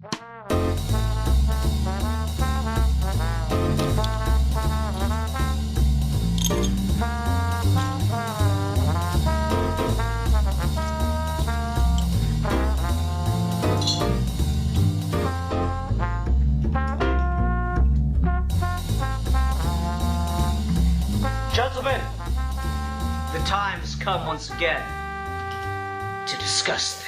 Gentlemen, the time has come once again to discuss things.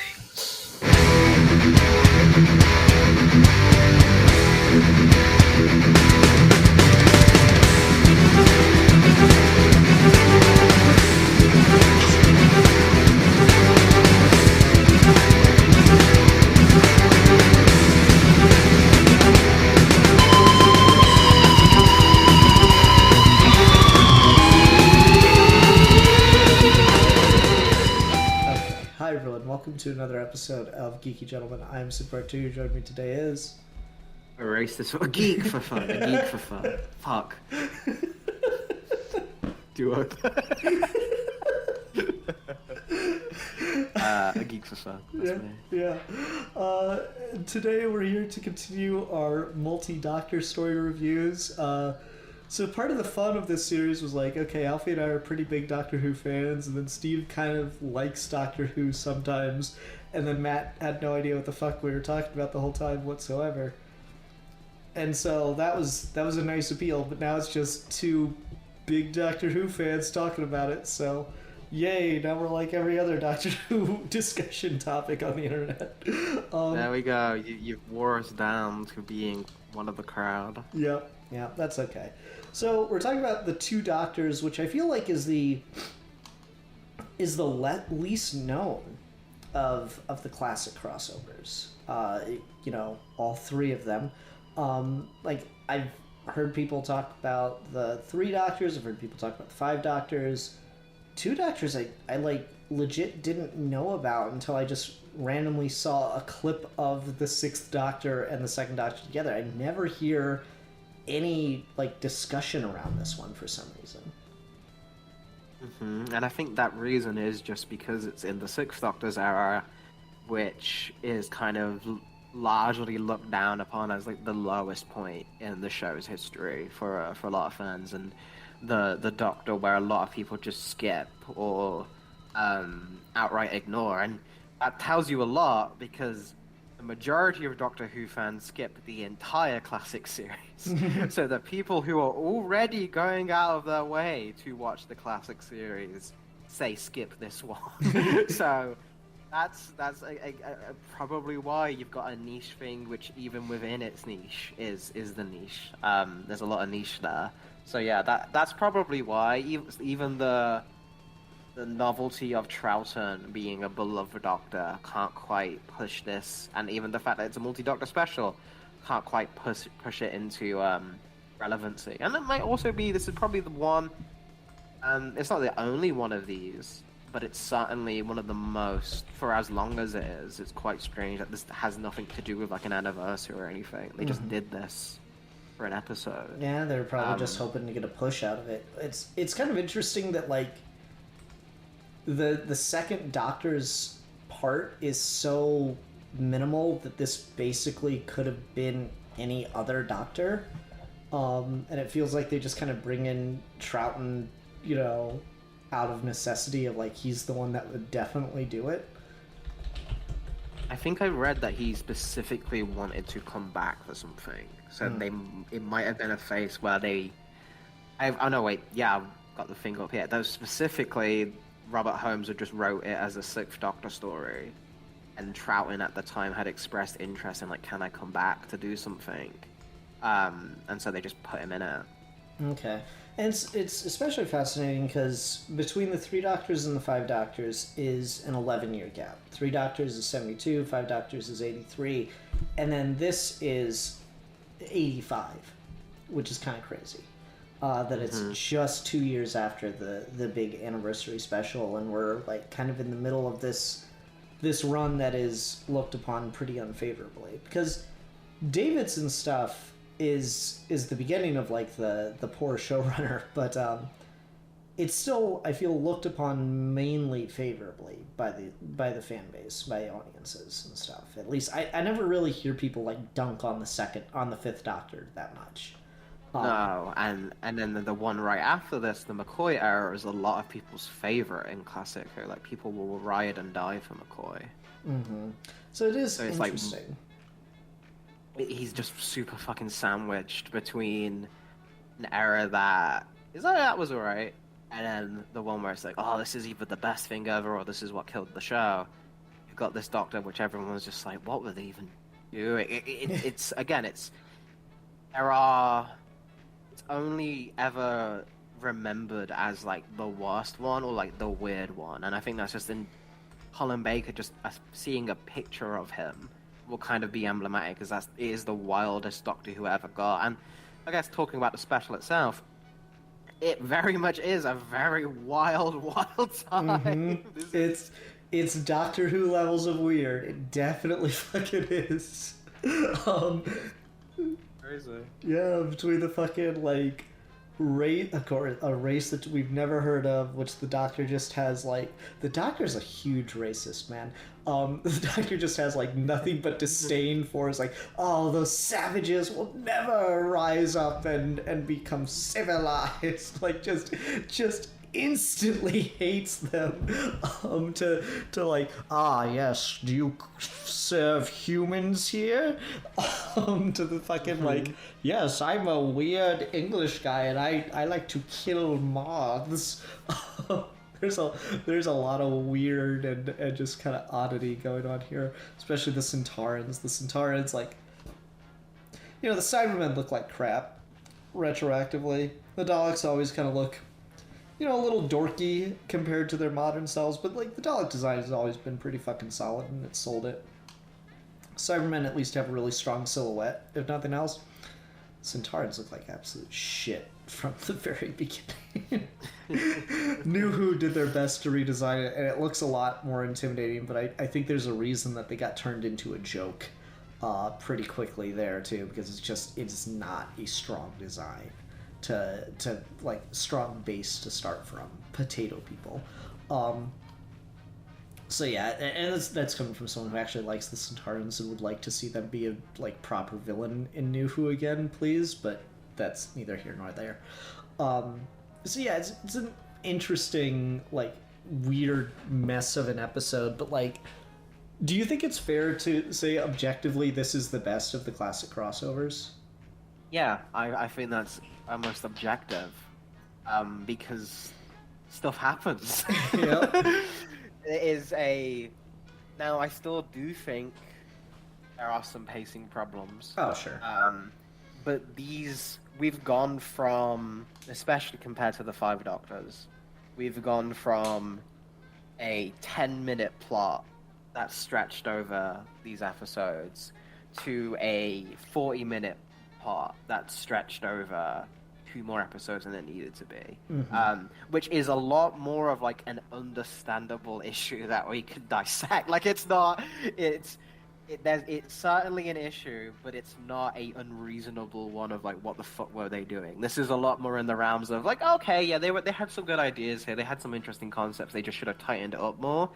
Hi everyone, welcome to another episode of Geeky Gentlemen. I'm Super 2. Joining me today is... Erase this one. A geek for fun. A geek for fun. Fuck. Duo. A geek for fun. That's me. Yeah. Today we're here to continue our multi-Doctor story reviews. So part of the fun of this series was like, okay, Alfie and I are pretty big Doctor Who fans, and then Steve kind of likes Doctor Who sometimes, and then Matt had no idea what the fuck we were talking about the whole time whatsoever. And so that was a nice appeal, but now it's just two big Doctor Who fans talking about it, so yay, now we're like every other Doctor Who discussion topic on the internet. There we go. You wore us down to being one of the crowd. Yeah, that's okay. So we're talking about the two Doctors, which I feel like is the least known of the classic crossovers. All three of them. Like I've heard people talk about the 3 Doctors. I've heard people talk about the 5 Doctors. 2 Doctors I like legit didn't know about until I just randomly saw a clip of the 6th Doctor and the 2nd Doctor together. I never hear any like discussion around this one for some reason. And I think that reason is just because it's in the 6th Doctor's era, which is kind of largely looked down upon as like the lowest point in the show's history for a lot of fans, and the Doctor where a lot of people just skip or outright ignore, and that tells you a lot because the majority of Doctor Who fans skip the entire classic series. So the people who are already going out of their way to watch the classic series say skip this one. So that's probably why you've got a niche thing, which even within its niche is the niche. There's a lot of niche there. So yeah, that's probably why even the novelty of Troughton being a beloved Doctor can't quite push this, and even the fact that it's a multi-Doctor special can't quite push it into relevancy. And it might also be, this is probably the one, it's not the only one of these, but it's certainly one of the most, for as long as it is. It's quite strange that this has nothing to do with like an anniversary or anything. They just did this for an episode. Yeah, they're probably just hoping to get a push out of it. It's kind of interesting that like the 2nd Doctor's part is so minimal that this basically could have been any other Doctor, and it feels like they just kind of bring in Troughton, out of necessity of like he's the one that would definitely do it. I think I read that he specifically wanted to come back for something, so it might have been a phase where I've got the thing up here. Those specifically, Robert Holmes had just wrote it as a 6th Doctor story, and Troughton at the time had expressed interest in like, can I come back to do something? And so they just put him in it. Okay. And it's especially fascinating because between the 3 Doctors and the 5 Doctors is an 11-year gap. 3 Doctors is 72, 5 Doctors is 83, and then this is 85, which is kind of crazy. That it's just 2 years after the big anniversary special, and we're like kind of in the middle of this run that is looked upon pretty unfavorably, because Davidson stuff is the beginning of like the poor showrunner, but it's still, I feel, looked upon mainly favorably by the fan base, by audiences and stuff. At least I never really hear people like dunk on the Fifth Doctor that much. No, and then the one right after this, the McCoy era, is a lot of people's favorite in Classic Who. Like, people will riot and die for McCoy. So it is it's interesting. He's just super fucking sandwiched between an era that is like, that was alright, and then the one where it's like, oh, this is either the best thing ever or this is what killed the show. You've got this Doctor, which everyone was just like, what were they even doing? It's again, it's only ever remembered as like the worst one or like the weird one, and I think that's just in Colin Baker. Just seeing a picture of him will kind of be emblematic, because it is the wildest Doctor Who ever got. And I guess talking about the special itself, it very much is a very wild time. It's Doctor Who levels of weird. It definitely fucking is. Crazy. Yeah, between the fucking like race, of course, a race that we've never heard of, which the Doctor just has like. The Doctor's a huge racist, man. The Doctor just has like nothing but disdain for. Is like, oh, those savages will never rise up and become civilized. Like, just instantly hates them. To like, yes, do you serve humans here? To the fucking like, yes, I'm a weird English guy and I like to kill moths. There's a lot of weird and just kind of oddity going on here, especially the Centaurans. The Centaurans, like, the Cybermen look like crap retroactively. The Daleks always kind of look, a little dorky compared to their modern selves, but like the Dalek design has always been pretty fucking solid and it sold it. Cybermen at least have a really strong silhouette, if nothing else. Centaurans look like absolute shit from the very beginning. New Who did their best to redesign it, and it looks a lot more intimidating, but I think there's a reason that they got turned into a joke pretty quickly there, too, because it's not a strong design to like strong base to start from. Potato people. So yeah, and that's coming from someone who actually likes the Centaurans and would like to see them be a like proper villain in New Who again, please. But that's neither here nor there. So yeah, it's an interesting, like, weird mess of an episode. But like, do you think it's fair to say objectively this is the best of the classic crossovers? Yeah, I think that's almost objective, because stuff happens. Yeah. It is Now, I still do think there are some pacing problems. Oh, sure. But we've gone from, especially compared to the Five Doctors, we've gone from a 10-minute plot that's stretched over these episodes to a 40-minute plot that's stretched over 2 more episodes than it needed to be. Which is a lot more of like an understandable issue that we could dissect. Like, it's certainly an issue, but it's not a unreasonable one of like, what the fuck were they doing? This is a lot more in the realms of like, okay, yeah, they had some good ideas here, they had some interesting concepts, they just should have tightened it up more.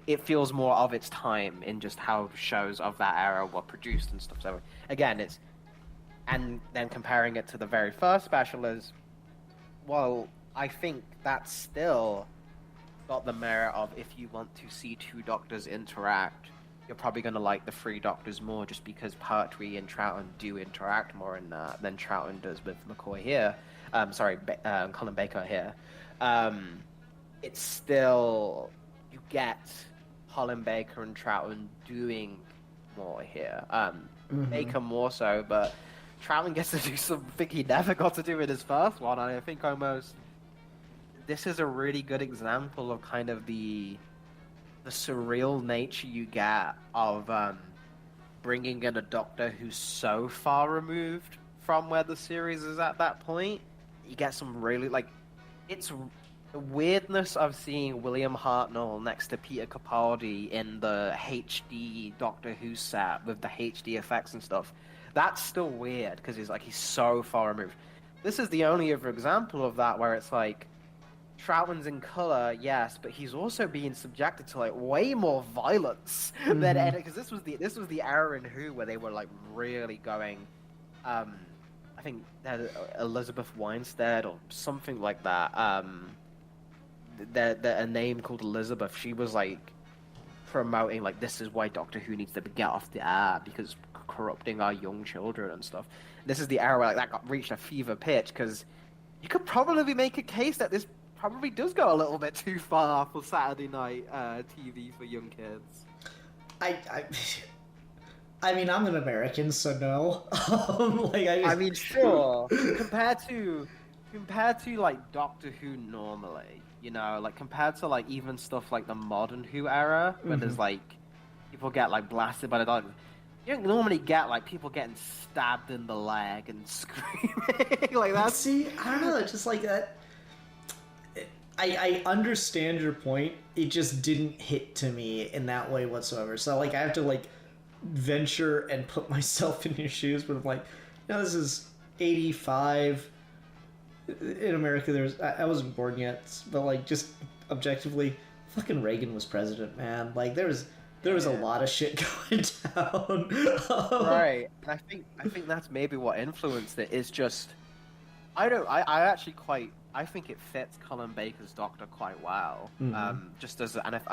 It feels more of its time in just how shows of that era were produced and stuff. So again, and then comparing it to the very first special is, well, I think that's still got the merit of, if you want to see 2 Doctors interact, you're probably going to like the 3 Doctors more, just because Pertwee and Troughton do interact more in that than Troughton does with McCoy here. Colin Baker here. It's still, you get Colin Baker and Troughton doing more here. Baker more so, but Troughton gets to do something he never got to do in his first one, and I think almost this is a really good example of kind of the surreal nature you get of bringing in a Doctor who's so far removed from where the series is at that point. You get some really, like, it's the weirdness of seeing William Hartnell next to Peter Capaldi in the HD Doctor Who set with the HD effects and stuff. That's still weird, because he's so far removed. This is the only other example of that where it's like, Troughton's in color, yes, but he's also being subjected to like way more violence than because this was the era in Who where they were like really going. I think that Elizabeth Winstead or something like that. A name called Elizabeth. She was like promoting like this is why Doctor Who needs to get off the air because it's corrupting our young children and stuff. This is the era where like that got reached a fever pitch because you could probably make a case that this probably does go a little bit too far for Saturday night TV for young kids. I mean, I'm an American, so no. I mean, sure. compared to like Doctor Who normally, you know, like compared to like even stuff like the modern Who era, where there's like people get like blasted by the dog. You don't normally get like people getting stabbed in the leg and screaming like that. See, I don't know. It's just like that. I understand your point. It just didn't hit to me in that way whatsoever. So like I have to like venture and put myself in your shoes. But I'm like, no, this is 85. In America, I wasn't born yet, but like just objectively, fucking Reagan was president, man. Like there was a lot of shit going down. Right. And I think that's maybe what influenced it. Is just I think it fits Colin Baker's Doctor quite well. I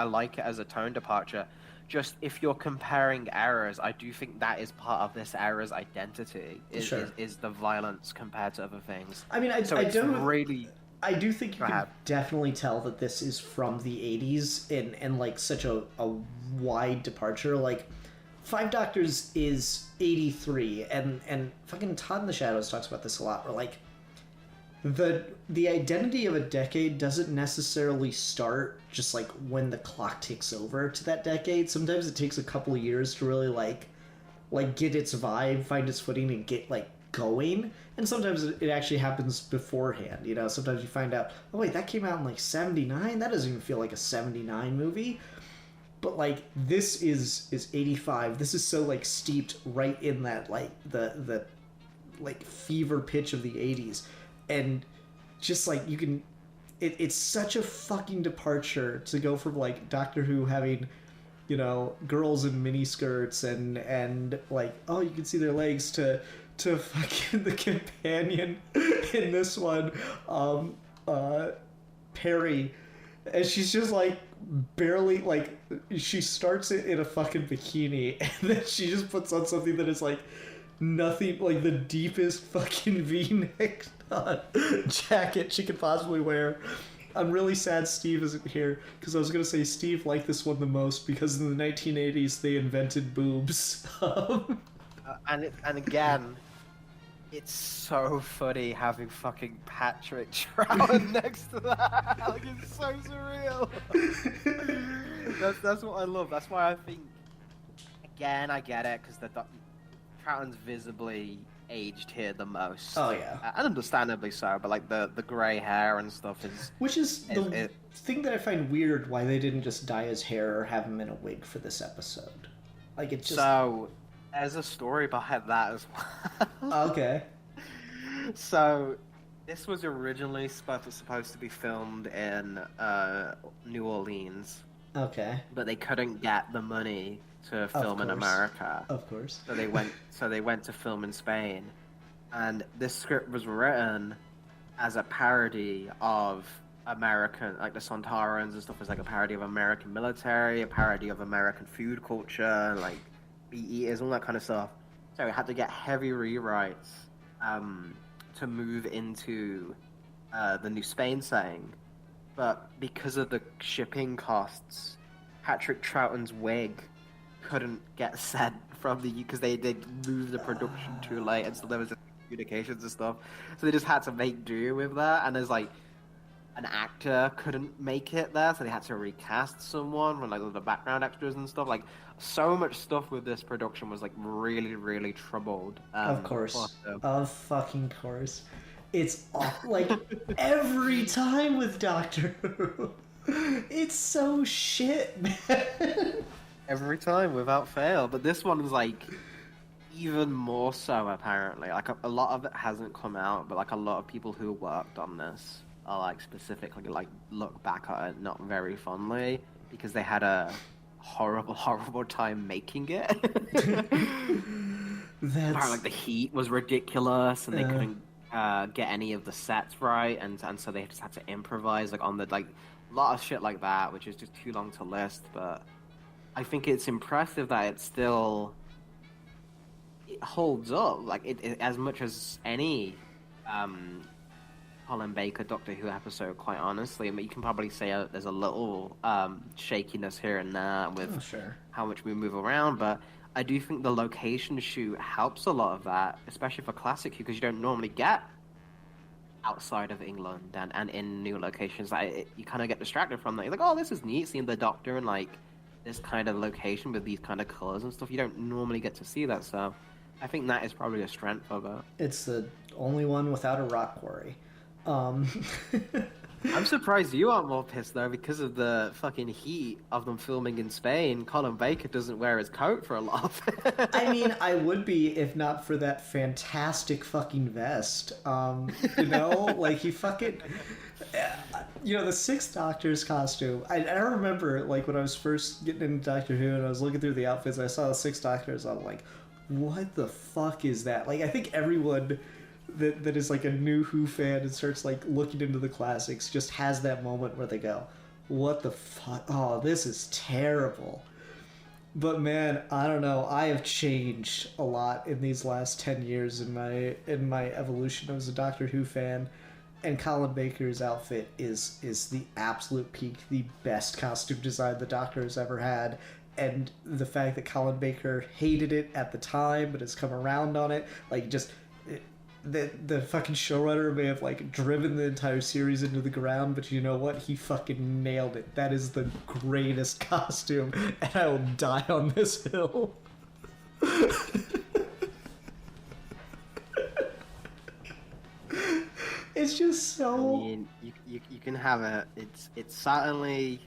like it as a tone departure. Just if you're comparing eras, I do think that is part of this era's identity. Is the violence compared to other things. I mean, I do think you can have. definitely tell that this is from the 80s and like such a wide departure. Like Five Doctors is 83 and fucking Todd in the Shadows talks about this a lot. Where like the identity of a decade doesn't necessarily start just like when the clock ticks over to that decade. Sometimes it takes a couple of years to really like get its vibe, find its footing, and get like going. And sometimes it actually happens beforehand. You know, sometimes you find out, oh wait, that came out in like 79. That doesn't even feel like a 79 movie. But like this is 85. This is so like steeped right in that like the like fever pitch of the 80s. And just like you can it's such a fucking departure to go from like Doctor Who having, you know, girls in mini skirts and like, oh, you can see their legs to fucking the companion in this one, Perry, and she's just like barely like she starts it in a fucking bikini and then she just puts on something that is like nothing, like the deepest fucking V-neck jacket she could possibly wear. I'm really sad Steve isn't here because I was gonna say Steve liked this one the most because in the 1980s they invented boobs. And again, it's so funny having fucking Patrick Troughton next to that. Like it's so surreal. That's what I love. That's why I think. Again, I get it because Troughton's visibly aged here the most. Oh yeah, and understandably so. But like the grey hair and stuff is, which is the thing that I find weird. Why they didn't just dye his hair or have him in a wig for this episode? Like it just so. There's a story behind that as well. Okay. So this was originally supposed to be filmed in New Orleans. Okay. But they couldn't get the money to film in America. Of course. So they went to film in Spain. And this script was written as a parody of American, like the Sontarans and stuff, was like a parody of American military, a parody of American food culture, like eaters, all that kind of stuff. So we had to get heavy rewrites to move into the New Spain setting. But because of the shipping costs, Patrick Troughton's wig couldn't get sent from the because they moved the production too late, and so there was communications and stuff. So they just had to make do with that. And there's like an actor couldn't make it there, so they had to recast someone from like the background extras and stuff. Like so much stuff with this production was like really, really troubled. Of course, of fucking course. It's like every time with Doctor Who, it's so shit, man. Every time without fail, but this one is like even more so apparently. Like a lot of it hasn't come out, but like a lot of people who worked on this I like specifically like look back at it not very fondly because they had a horrible time making it. That's Like the heat was ridiculous, and they couldn't get any of the sets right, and so they just had to improvise like on the like a lot of shit like that, which is just too long to list. But I think it's impressive that it holds up, like it as much as any Colin Baker Doctor Who episode. Quite honestly, I mean, you can probably say there's a little shakiness here and there with how much we move around, but I do think the location shoot helps a lot of that, especially for classic Who, because you don't normally get outside of England and in new locations. You kind of get distracted from that. You're like, oh, this is neat, seeing the Doctor in like this kind of location with these kind of colors and stuff. You don't normally get to see that, so I think that is probably a strength of it. It's the only one without a rock quarry. I'm surprised you aren't more pissed though, because of the fucking heat of them filming in Spain. Colin Baker doesn't wear his coat for a lot of it. I mean, I would be if not for that fantastic fucking vest. Like he fucking, the Sixth Doctor's costume. I remember like when I was first getting into Doctor Who and I was looking through the outfits, I saw the Sixth Doctor's. I'm like, what the fuck is that? Like, I think everyone that is like a new Who fan and starts like looking into the classics just has that moment where they go, what the fuck? Oh, this is terrible. But man, I don't know. I have changed a lot in these last 10 years in my evolution as a Doctor Who fan. And Colin Baker's outfit is the absolute peak, the best costume design the Doctor has ever had. And the fact that Colin Baker hated it at the time but has come around on it, like just the fucking showrunner may have like driven the entire series into the ground, but you know what? He fucking nailed it. That is the greatest costume, and I will die on this hill. It's just so. I mean, you can have it. It's certainly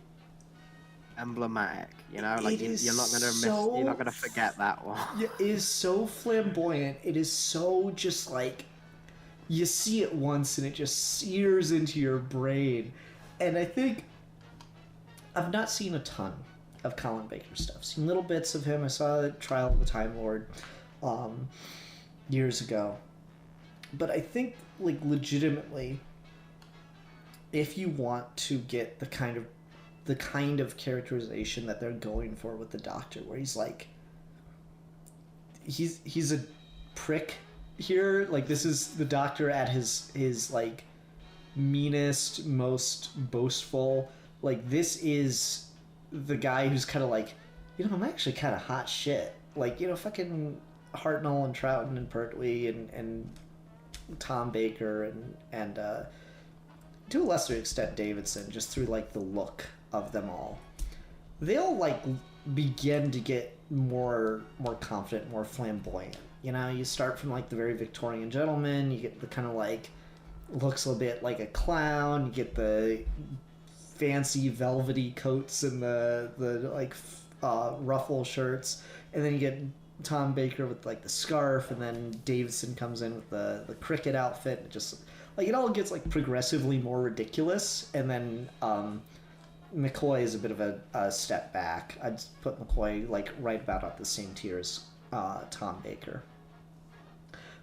emblematic, you're not gonna forget that one. It is so flamboyant. It is so just like you see it once and it just sears into your brain. And I think I've not seen a ton of Colin Baker stuff. I've seen little bits of him. I saw the Trial of the Time Lord years ago. But I think like legitimately, if you want to get the kind of characterization that they're going for with the Doctor, where he's like he's a prick here, like this is the Doctor at his like meanest, most boastful. Like this is the guy who's kind of like, I'm actually kind of hot shit. Like, fucking Hartnell and Troughton and Pertwee and Tom Baker and to a lesser extent Davidson, just through like the look of them all. They'll like begin to get more confident, more flamboyant. You start from like the very Victorian gentleman, you get the kind of like looks a bit like a clown, you get the fancy velvety coats and the like ruffle shirts, and then you get Tom Baker with like the scarf, and then Davidson comes in with the cricket outfit. It just like it all gets like progressively more ridiculous, and then McCoy is a bit of a step back. I'd put McCoy like right about at the same tier as Tom Baker.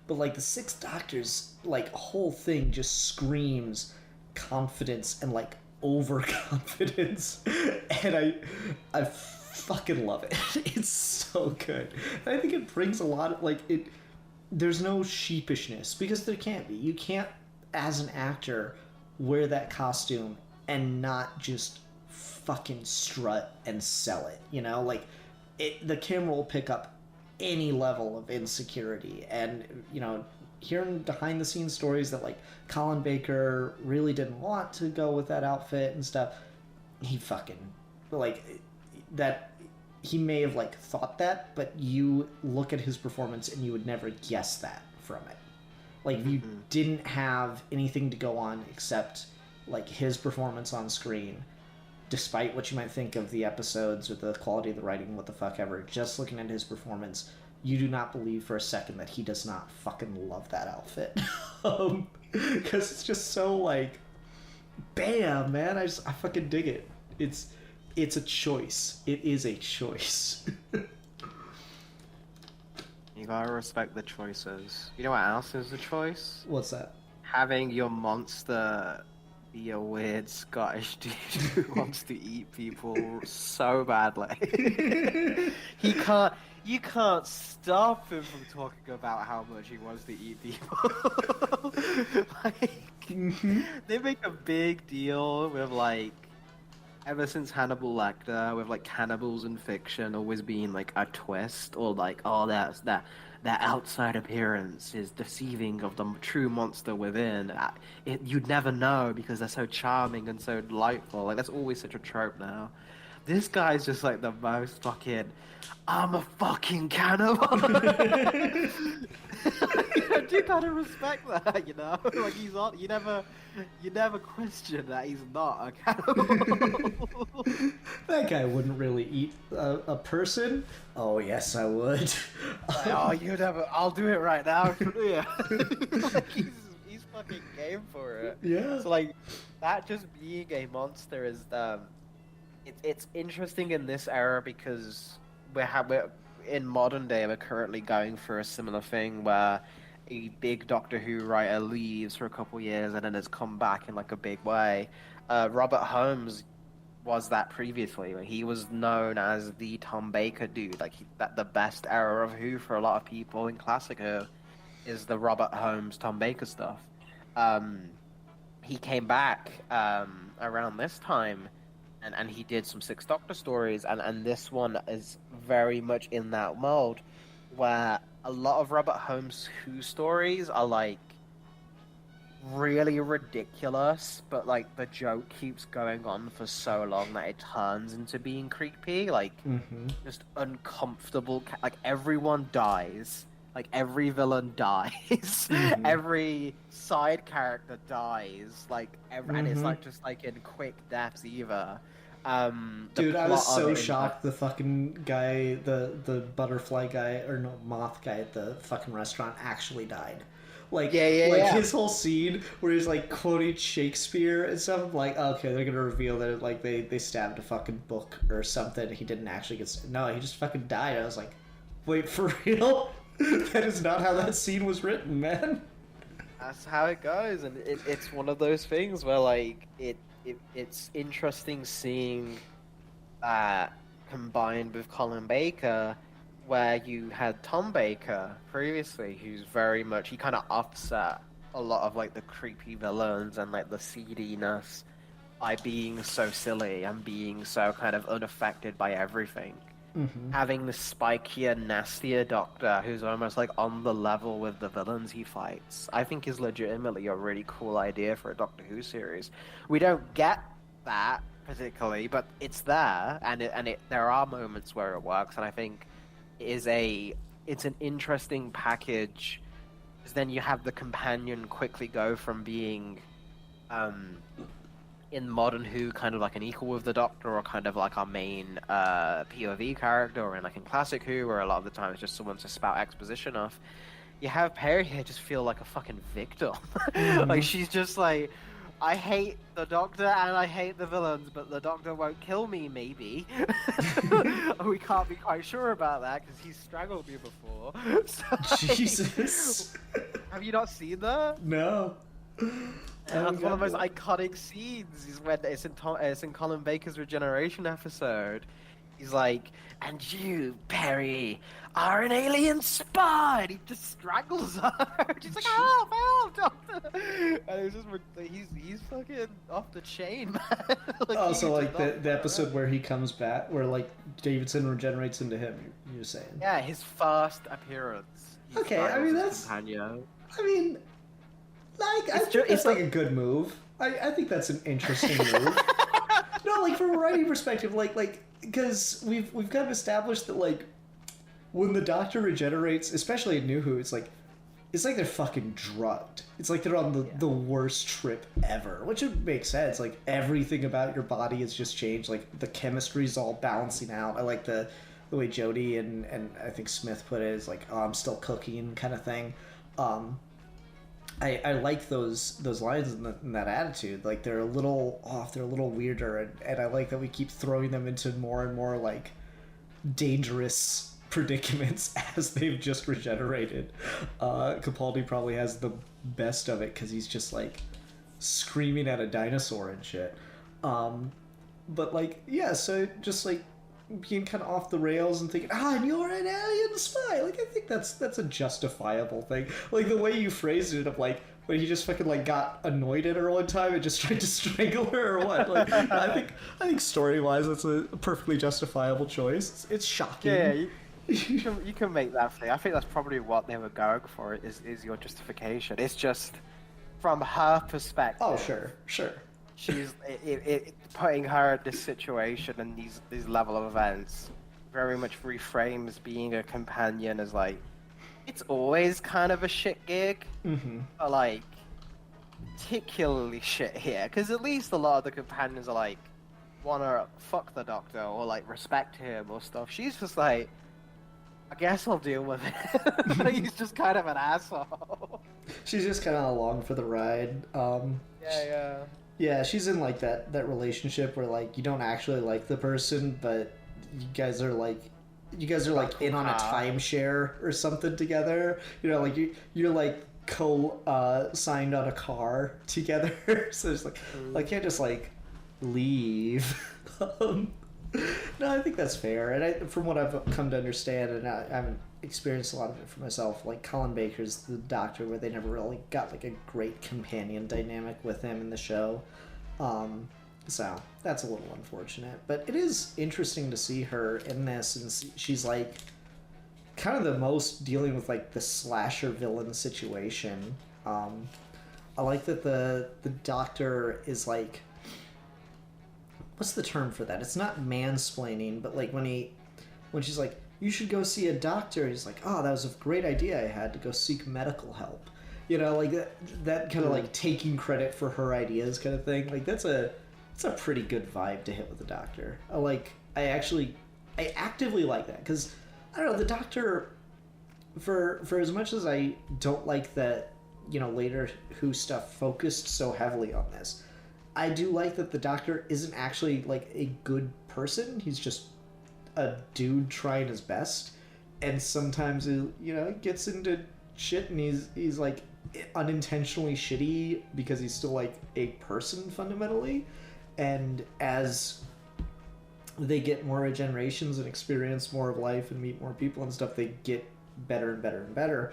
But like the Sixth Doctor's like whole thing just screams confidence and like overconfidence, and I fucking love it. It's so good. And I think it brings a lot of like it. There's no sheepishness because there can't be. You can't, as an actor, wear that costume and not just fucking strut and sell it. Like the camera will pick up any level of insecurity, and hearing behind the scenes stories that like Colin Baker really didn't want to go with that outfit and stuff. He fucking like that. He may have like thought that, but you look at his performance and you would never guess that from it. Like if you didn't have anything to go on except like his performance on screen, despite what you might think of the episodes or the quality of the writing, what the fuck ever, just looking at his performance, you do not believe for a second that he does not fucking love that outfit. Because it's just so like Bam, man! I fucking dig it. It's a choice. It is a choice. You gotta respect the choices. You know what else is a choice? What's that? Having your monster be a weird Scottish dude who wants to eat people so badly. He can't. You can't stop him from talking about how much he wants to eat people. Like, they make a big deal with like, ever since Hannibal Lecter, with like cannibals in fiction always being like a twist, or like, oh, that outside appearance is deceiving of the true monster within. You'd never know because they're so charming and so delightful. Like, that's always such a trope now. This guy's just like the most fucking, I'm a fucking cannibal. I do kind of respect that, you know? Like, he's on, you never question that he's not a cannibal. That guy wouldn't really eat a person. Oh yes, I would. Like, oh, you never. I'll do it right now. Yeah. Like, he's fucking game for it. Yeah. So like, that just being a monster is it's interesting in this era because we're in modern day. We're currently going for a similar thing where a big Doctor Who writer leaves for a couple years and then has come back in like a big way. Robert Holmes was that previously. He was known as the Tom Baker dude. Like, that the best era of Who for a lot of people in classic Who is the Robert Holmes, Tom Baker stuff. He came back around this time, and he did some Sixth Doctor stories, and this one is very much in that mold, where a lot of Robert Holmes Who stories are like really ridiculous, but like the joke keeps going on for so long that it turns into being creepy, like just uncomfortable. Like, everyone dies, like every villain dies, every side character dies, like and it's like just like in quick deaths either. Dude, I was so shocked the fucking guy, the butterfly guy, or no, moth guy at the fucking restaurant actually died. Like, his whole scene where he's like quoting Shakespeare and stuff. I'm like, okay, they're gonna reveal that like they stabbed a fucking book or something. He didn't actually no, he just fucking died. I was like, wait, for real? That is not how that scene was written, man. That's how it goes, and it's one of those things where like it's interesting seeing that combined with Colin Baker, where you had Tom Baker previously, who's very much, he kind of offset a lot of like the creepy villains and like the seediness by being so silly and being so kind of unaffected by everything. Having the spikier, nastier Doctor who's almost like on the level with the villains he fights, I think is legitimately a really cool idea for a Doctor Who series. We don't get that particularly, but it's there, and there are moments where it works, and I think it's an interesting package, because then you have the companion quickly go from being in modern Who kind of like an equal with the Doctor, or kind of like our main POV character, or in like in classic Who where a lot of the time it's just someone to spout exposition off. You have Perry here just feel like a fucking victim. Like, she's just like, I hate the Doctor and I hate the villains, but the Doctor won't kill me, maybe. We can't be quite sure about that because he's strangled me before. So, Jesus. Have you not seen that? No. That's one of the most iconic scenes. Is when it's in Colin Baker's Regeneration episode. He's like, and you, Perry, are an alien spy. And he just strangles her. She's like, help, Doctor. And it's just, he's fucking off the chain, man. Like, also, like the episode where he comes back, where like Davidson regenerates into him. You're saying? Yeah, his first appearance. Okay, I mean that's. Companion. I mean, like I think it's like a good move. I think that's an interesting move. No, like from a writing perspective, like because we've kind of established that like when the Doctor regenerates, especially in New Who, it's like they're fucking drugged. It's like they're on the worst trip ever, which would make sense. Like everything about your body has just changed. Like the chemistry's all balancing out. I like the way Jodie and I think Smith put it is like, oh, I'm still cooking kind of thing. I like those lines and that attitude. Like they're a little off, they're a little weirder, and I like that we keep throwing them into more and more like dangerous predicaments as they've just regenerated. Capaldi probably has the best of it because he's just like screaming at a dinosaur and shit. But like, yeah, so just like being kind of off the rails and thinking, and you're an alien spy. Like, I think that's a justifiable thing. Like the way you phrased it, of like when he just fucking like got annoyed at her one time and just tried to strangle her or what. Like, I think story wise, that's a perfectly justifiable choice. It's shocking. Yeah, you can make that thing. I think that's probably what they were going for. Is your justification? It's just from her perspective. Oh, sure. She's putting her in this situation and these level of events very much reframes being a companion as like it's always kind of a shit gig, but like particularly shit here because at least a lot of the companions are like wanna fuck the Doctor or like respect him or stuff. She's just like, I guess I'll deal with it. He's just kind of an asshole. She's just kind of along for the ride. Yeah. Yeah, she's in like that relationship where like you don't actually like the person, but you guys are like in on a timeshare or something together. You know, like you're like signed on a car together. So it's like I can't just like leave. No, I think that's fair, and from what I've come to understand, and I haven't experienced a lot of it for myself, like Colin Baker's the Doctor, where they never really got like a great companion dynamic with him in the show, so that's a little unfortunate. But it is interesting to see her in this, and she's like kind of the most dealing with like the slasher villain situation. I like that the Doctor is like, what's the term for that? It's not mansplaining, but like when she's like, you should go see a doctor, he's like, oh, that was a great idea I had to go seek medical help. You know, like that kind of like taking credit for her ideas kind of thing. Like it's a pretty good vibe to hit with the Doctor. I actively like that because I don't know, the Doctor, for as much as I don't like that, you know, later Who stuff focused so heavily on this, I do like that the Doctor isn't actually like a good person. He's just a dude trying his best, and sometimes he, you know, gets into shit, and he's like unintentionally shitty because he's still like a person fundamentally. And as they get more regenerations and experience more of life and meet more people and stuff, they get better and better and better.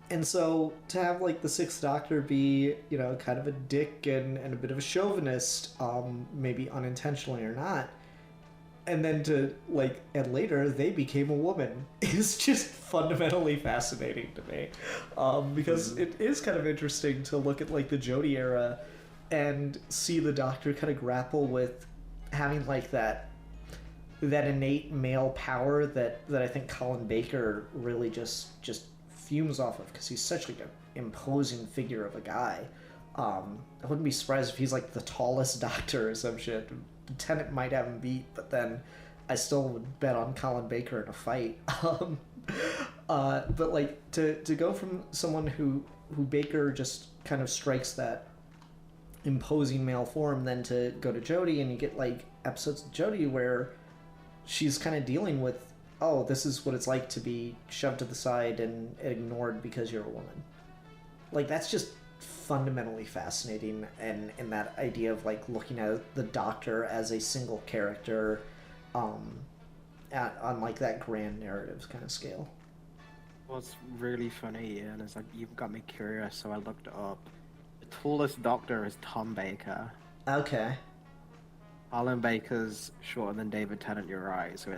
And so to have like the Sixth Doctor be, you know, kind of a dick and a bit of a chauvinist, maybe unintentionally or not, and then to like, and later they became a woman, is just fundamentally fascinating to me, because it is kind of interesting to look at like the Jodie era and see the Doctor kind of grapple with having like that innate male power that I think Colin Baker really just fumes off of, because he's such like an imposing figure of a guy. I wouldn't be surprised if he's like the tallest Doctor or some shit. Tennant might have him beat, but then I still would bet on Colin Baker in a fight. But like to go from someone who Baker just kind of strikes that imposing male form, then to go to Jodie, and you get like episodes of Jodie where she's kind of dealing with, oh, this is what it's like to be shoved to the side and ignored because you're a woman. Like, that's just fundamentally fascinating, and that idea of, like, looking at the Doctor as a single character on, like, that grand narrative kind of scale. What's really funny, and it's like, you've got me curious, so I looked it up. The tallest Doctor is Tom Baker. Okay. Colin Baker's shorter than David Tennant, you're right. So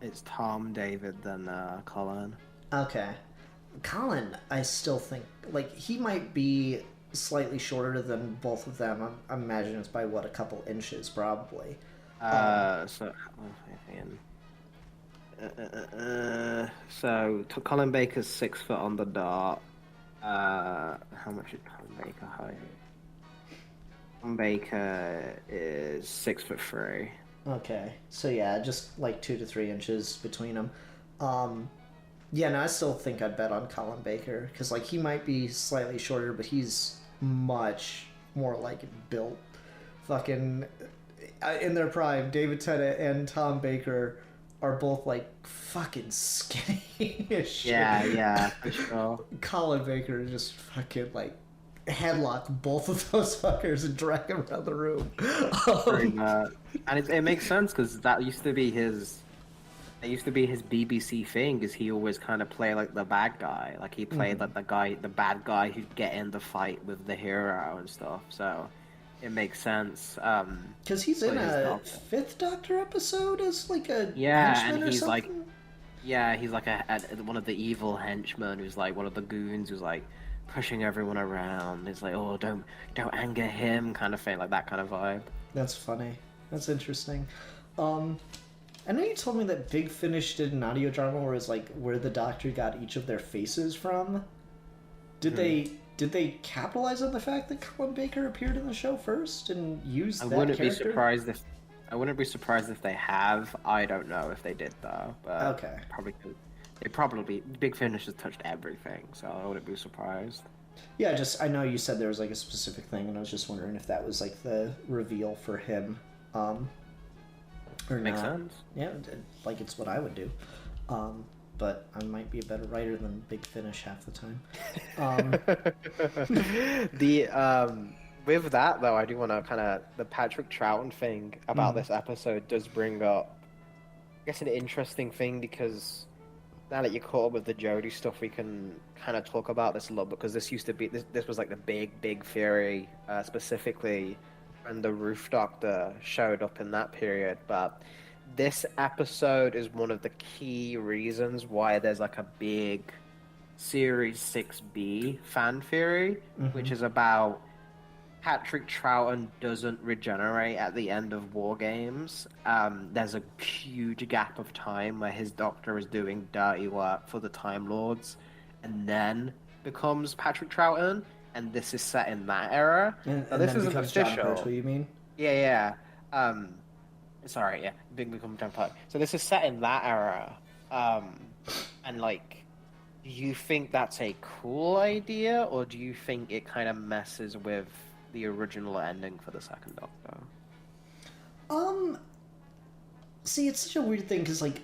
it's Tom, David, then Colin. Okay. Colin, I still think, like, he might be slightly shorter than both of them. I imagine it's by, what, a couple inches, probably. Colin Baker's 6 foot on the dot. How much is Colin Baker height? Colin Baker is 6'3". Okay, so yeah, just like 2 to 3 inches between them. Yeah, no, I still think I'd bet on Colin Baker because like he might be slightly shorter, but he's much more like built. Fucking in their prime, David Tennant and Tom Baker are both like fucking skinny as shit. Yeah, for sure. Colin Baker just fucking like headlock both of those fuckers and drag them around the room. Pretty much. And it makes sense because that used to be his. It used to be his BBC thing, is he always kind of play like the bad guy. Like he played like the bad guy who'd get in the fight with the hero and stuff. So it makes sense. Because he's in a Fifth Doctor episode as like a and he's something? like, he's like one of the evil henchmen who's like one of the goons who's like pushing everyone around. It's like, oh, don't anger him, kind of thing, like that kind of vibe. That's funny. That's interesting. I know you told me that Big Finish did an audio drama where it's like where the Doctor got each of their faces from. Did they capitalize on the fact that Colin Baker appeared in the show first and used that character? I wouldn't be surprised if they have. I don't know if they did though. But okay. Probably Big Finish has touched everything, so I wouldn't be surprised. Yeah, I know you said there was like a specific thing, and I was just wondering if that was like the reveal for him. Or Makes not. sense. Yeah, like it's what I would do. But I might be a better writer than Big Finish half the time. With that though, I do want to kind of the Patrick Troughton thing about this episode does bring up, I guess, an interesting thing, because now that you're caught up with the Jodie stuff, we can kind of talk about this a lot, because this used to be this was like the big theory, specifically when the Roof Doctor showed up in that period. But this episode is one of the key reasons why there's like a big Series 6B fan theory, which is about Patrick Troughton doesn't regenerate at the end of War Games. There's a huge gap of time where his Doctor is doing dirty work for the Time Lords and then becomes Patrick Troughton. And this is set in that era. And this then isn't becomes official. John Pertwee, you mean? Yeah. Big become John Pertwee. So this is set in that era. And like, do you think that's a cool idea, or do you think it kind of messes with the original ending for the second Doctor? See, it's such a weird thing because like,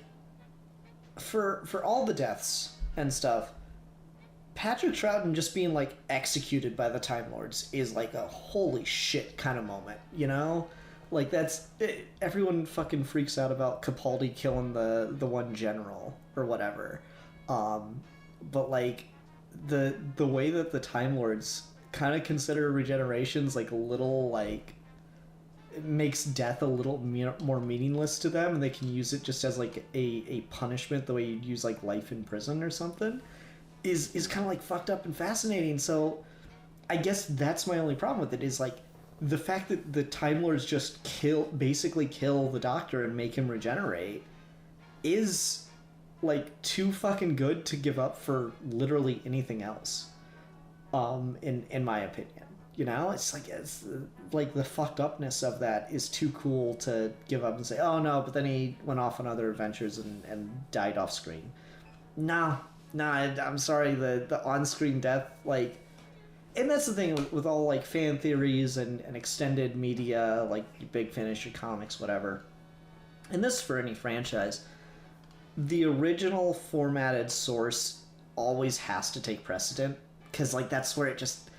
for all the deaths and stuff, Patrick Troughton just being like executed by the Time Lords is like a holy shit kind of moment, you know? Like everyone fucking freaks out about Capaldi killing the one general or whatever. But like the way that the Time Lords kind of consider regenerations like a little like, it makes death a little more meaningless to them, and they can use it just as like a punishment the way you'd use like life in prison or something. Is kind of like fucked up and fascinating. So I guess that's my only problem with it, is like the fact that the Time Lords just basically kill the Doctor and make him regenerate is like too fucking good to give up for literally anything else. In my opinion, you know, it's like the fucked upness of that is too cool to give up and say, oh no, but then he went off on other adventures and died off screen. No, I'm sorry, the on-screen death, like, and that's the thing with all, like, fan theories and extended media, like Big Finish or comics, whatever, and this is for any franchise, the original formatted source always has to take precedent, because, like, that's where it just,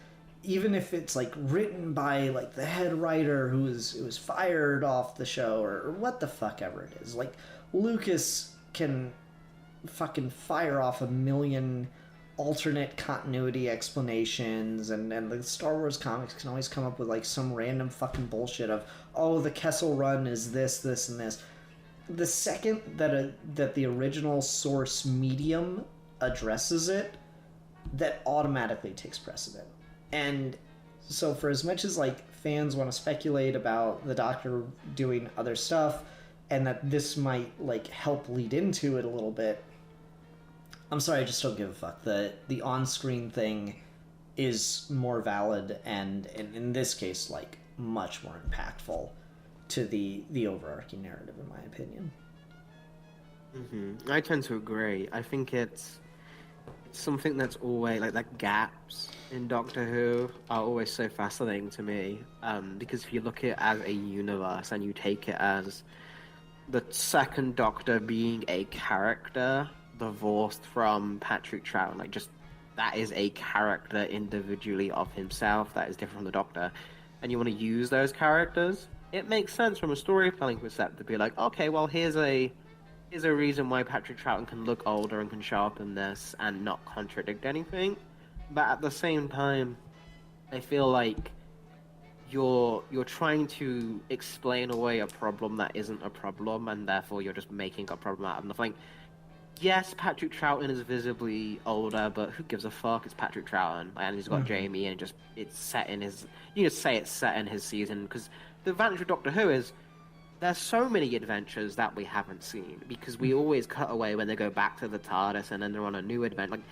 even if it's, like, written by, like, the head writer who was fired off the show, or what the fuck ever it is, like, Lucas can fucking fire off a million alternate continuity explanations, and the Star Wars comics can always come up with like some random fucking bullshit of, oh, the Kessel Run is this, and this. The second that the original source medium addresses it, that automatically takes precedent. And so for as much as like fans want to speculate about the Doctor doing other stuff, and that this might like help lead into it a little bit, I'm sorry, I just don't give a fuck. The on-screen thing is more valid and in this case, like, much more impactful to the overarching narrative, in my opinion. I tend to agree. I think it's something that's always like gaps in Doctor Who are always so fascinating to me. Because if you look at it as a universe and you take it as the second Doctor being a character divorced from Patrick Troughton, like just that is a character individually of himself that is different from the Doctor, and you want to use those characters, it makes sense from a storytelling perspective to be like, okay, well here's a reason why Patrick Troughton can look older and can show up in this and not contradict anything. But at the same time, I feel like you're trying to explain away a problem that isn't a problem, and therefore you're just making a problem out of nothing. Yes, Patrick Troughton is visibly older, but who gives a fuck? It's Patrick Troughton, and he's got Jamie, and it's set in his. You just say it's set in his season, because the advantage of Doctor Who is there's so many adventures that we haven't seen, because we always cut away when they go back to the TARDIS and then they're on a new adventure. Like,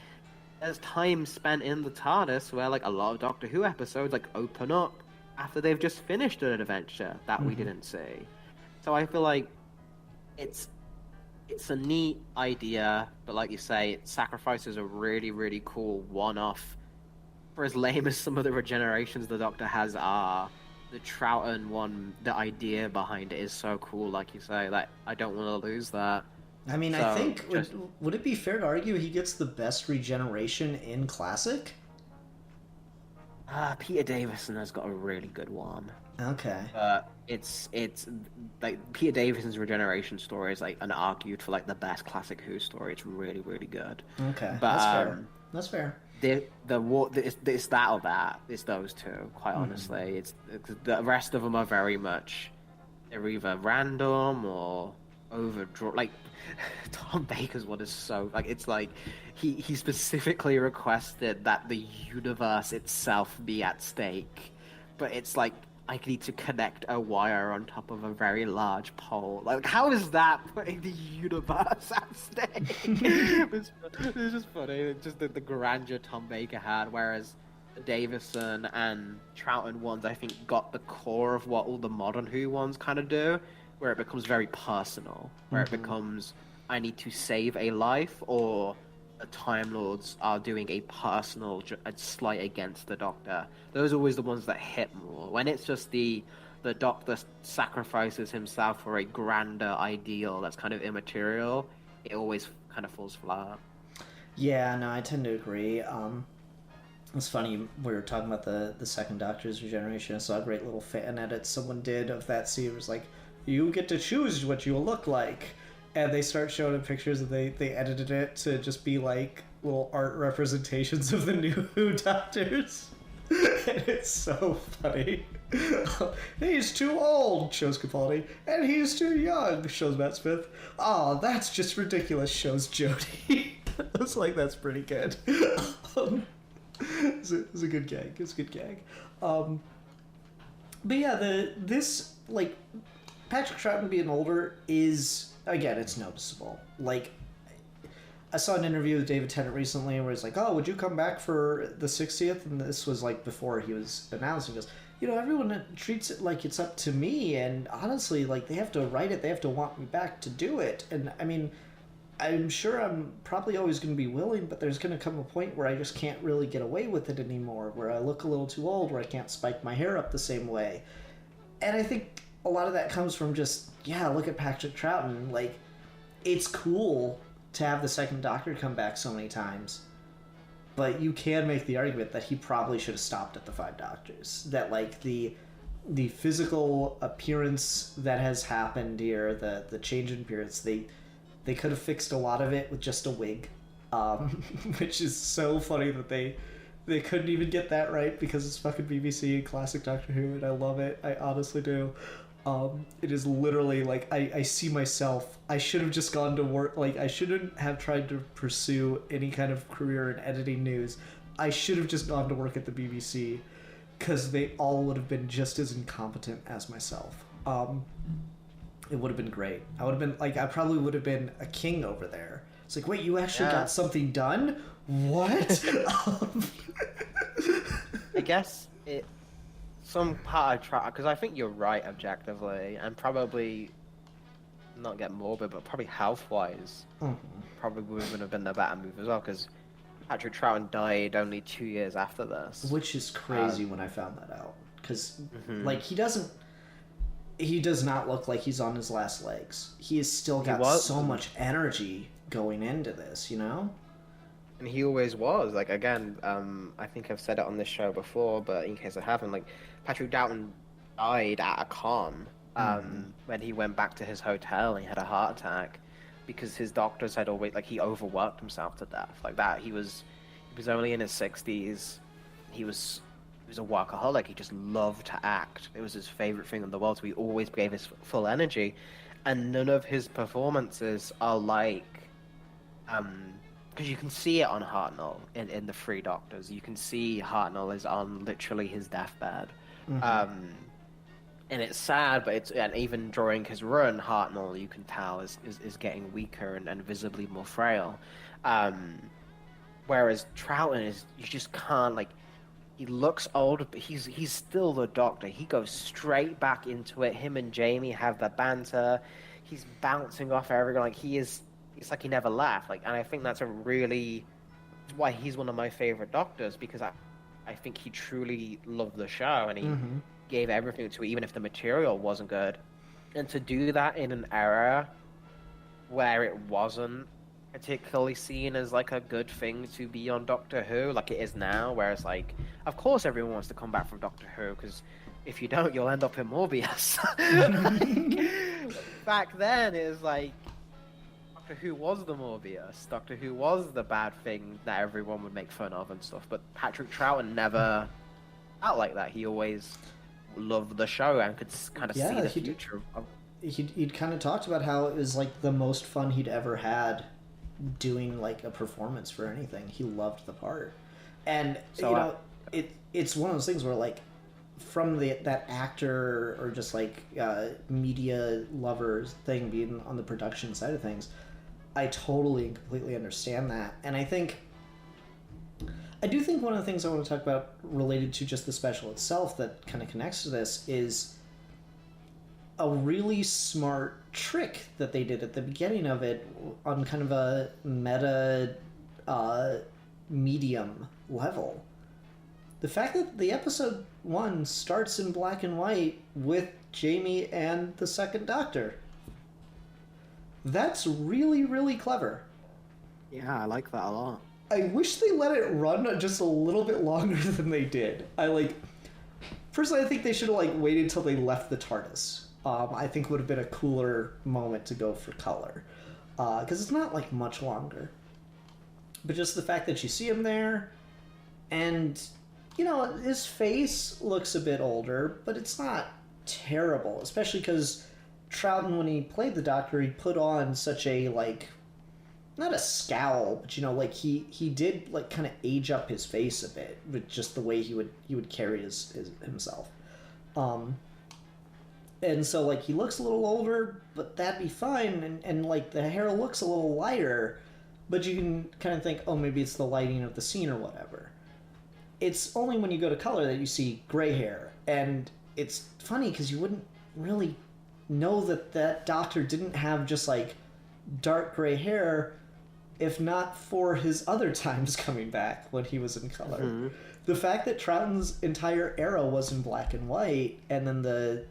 there's time spent in the TARDIS where like a lot of Doctor Who episodes like open up after they've just finished an adventure that we didn't see. So I feel like it's a neat idea, but like you say, Sacrifice is a really, really cool one-off. For as lame as some of the regenerations the Doctor has are, the Troughton one, the idea behind it is so cool, like you say, that I don't want to lose that. I mean, So, I think just- would it be fair to argue he gets the best regeneration in Classic? Peter Davison has got a really good one. Okay. It's like Peter Davison's regeneration story is like an argued for like the best classic Who story. It's really, really good. Okay. But That's fair. That's fair. It's that or that. It's those two. Quite honestly, it's the rest of them are very much they're either random or overdrawn. Like Tom Baker's one is so like it's like he specifically requested that the universe itself be at stake, but it's like I need to connect a wire on top of a very large pole. Like, how is that putting the universe at stake? it's just funny. It's just the grandeur Tom Baker had, whereas the Davison and Troughton ones, I think, got the core of what all the modern Who ones kind of do, where it becomes very personal, where it becomes, I need to save a life, or the Time Lords are doing a personal a slight against the Doctor. Those are always the ones that hit more. When it's just the Doctor sacrifices himself for a grander ideal that's kind of immaterial, it always kind of falls flat. Yeah, no, I tend to agree. It's funny, we were talking about the second Doctor's regeneration. I saw a great little fan edit someone did of that scene. It was like, you get to choose what you look like. And they start showing pictures, and they edited it to just be like little art representations of the new Who Doctors. And it's so funny. He's too old, shows Capaldi. And he's too young, shows Matt Smith. Oh, that's just ridiculous, shows Jodie. I was like, that's pretty good. It's a good gag. It's a good gag. But yeah, this, like, Patrick Troughton being older is, again, it's noticeable. Like, I saw an interview with David Tennant recently where he's like, oh, would you come back for the 60th? And this was, like, before he was announced. He goes, you know, everyone treats it like it's up to me. And honestly, like, they have to write it. They have to want me back to do it. And, I mean, I'm sure I'm probably always going to be willing, but there's going to come a point where I just can't really get away with it anymore, where I look a little too old, where I can't spike my hair up the same way. And I think a lot of that comes from just, yeah, look at Patrick Troughton. Like, it's cool to have the second Doctor come back so many times, but you can make the argument that he probably should have stopped at the 5 Doctors. That, like, the physical appearance that has happened here, the change in appearance, they could have fixed a lot of it with just a wig, which is so funny that they couldn't even get that right because it's fucking BBC and classic Doctor Who, and I love it. I honestly do. It is literally like I see myself. I should have just gone to work. Like, I shouldn't have tried to pursue any kind of career in editing news. I should have just gone to work at the BBC, because they all would have been just as incompetent as myself. It would have been great. I would have been like, I probably would have been a king over there. It's like, wait, you actually got something done? What? I guess some part I try, because I think you're right objectively, and probably not get morbid, but probably health-wise, probably would have been the better move as well, because Patrick Troughton died only 2 years after this. Which is crazy when I found that out. Because, Mhm. like, he does not look like he's on his last legs. He has still got so much energy going into this, you know? And he always was. Like, again, I think I've said it on this show before, but in case I haven't, like, Patrick Troughton died at a con when he went back to his hotel and he had a heart attack because his doctors had always, like, he overworked himself to death. Like that, he was only in his 60s. He was a workaholic. He just loved to act. It was his favorite thing in the world, so he always gave his full energy. And none of his performances are like, because you can see it on Hartnell in the Three Doctors. You can see Hartnell is on literally his deathbed. And it's sad, but and even during his run, Hartnell, you can tell, is getting weaker and visibly more frail. Whereas Troughton is, you just can't, like, he looks old, but he's still the Doctor. He goes straight back into it. Him and Jamie have the banter. He's bouncing off everyone. Like, it's like he never left. Like, and I think that's why he's one of my favorite Doctors, because I think he truly loved the show and he gave everything to it, even if the material wasn't good. And to do that in an era where it wasn't particularly seen as like a good thing to be on Doctor Who, like it is now, where it's like, of course everyone wants to come back from Doctor Who, because if you don't, you'll end up in Morbius. Back then, it was like, Doctor Who was the Morbius. Doctor Who was the bad thing that everyone would make fun of and stuff. But Patrick Troughton never felt like that. He always loved the show and could kind of see the future. He'd kind of talked about how it was like the most fun he'd ever had doing like a performance for anything. He loved the part, and so, it's one of those things where, like, from that actor or just like media lovers thing being on the production side of things, I totally and completely understand that. And I do think one of the things I want to talk about related to just the special itself that kind of connects to this is a really smart trick that they did at the beginning of it on kind of a meta medium level. The fact that the episode 1 starts in black and white with Jamie and the second Doctor. That's really, really clever. Yeah, I like that a lot. I wish they let it run just a little bit longer than they did. Personally, I think they should have waited till they left the TARDIS. I think would have been a cooler moment to go for color, because it's not much longer. But just the fact that you see him there, and his face looks a bit older, but it's not terrible. Especially because Troughton, when he played the Doctor, he put on such a not a scowl, but he did kind of age up his face a bit with just the way he would carry himself. And so he looks a little older, but that'd be fine, and the hair looks a little lighter, but you can kind of think, oh, maybe it's the lighting of the scene or whatever. It's only when you go to color that you see gray hair, and it's funny because you wouldn't really know that Doctor didn't have just dark gray hair if not for his other times coming back when he was in color. Mm-hmm. The fact that Troughton's entire era was in black and white, and then the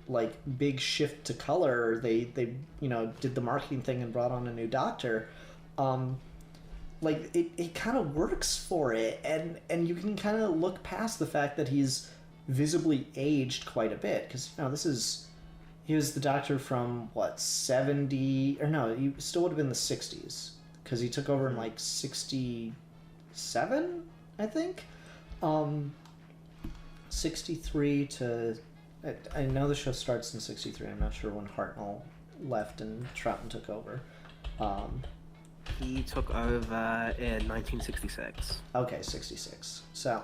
big shift to color, they did the marketing thing and brought on a new Doctor. It kind of works for it, and you can kind of look past the fact that he's visibly aged quite a bit, because he was the Doctor from 70, or no, he still would have been the 60s, because he took over in 67, I think. 63 to... I know the show starts in 63. I'm not sure when Hartnell left and Troughton took over. He took over in 1966. Okay, 66. So,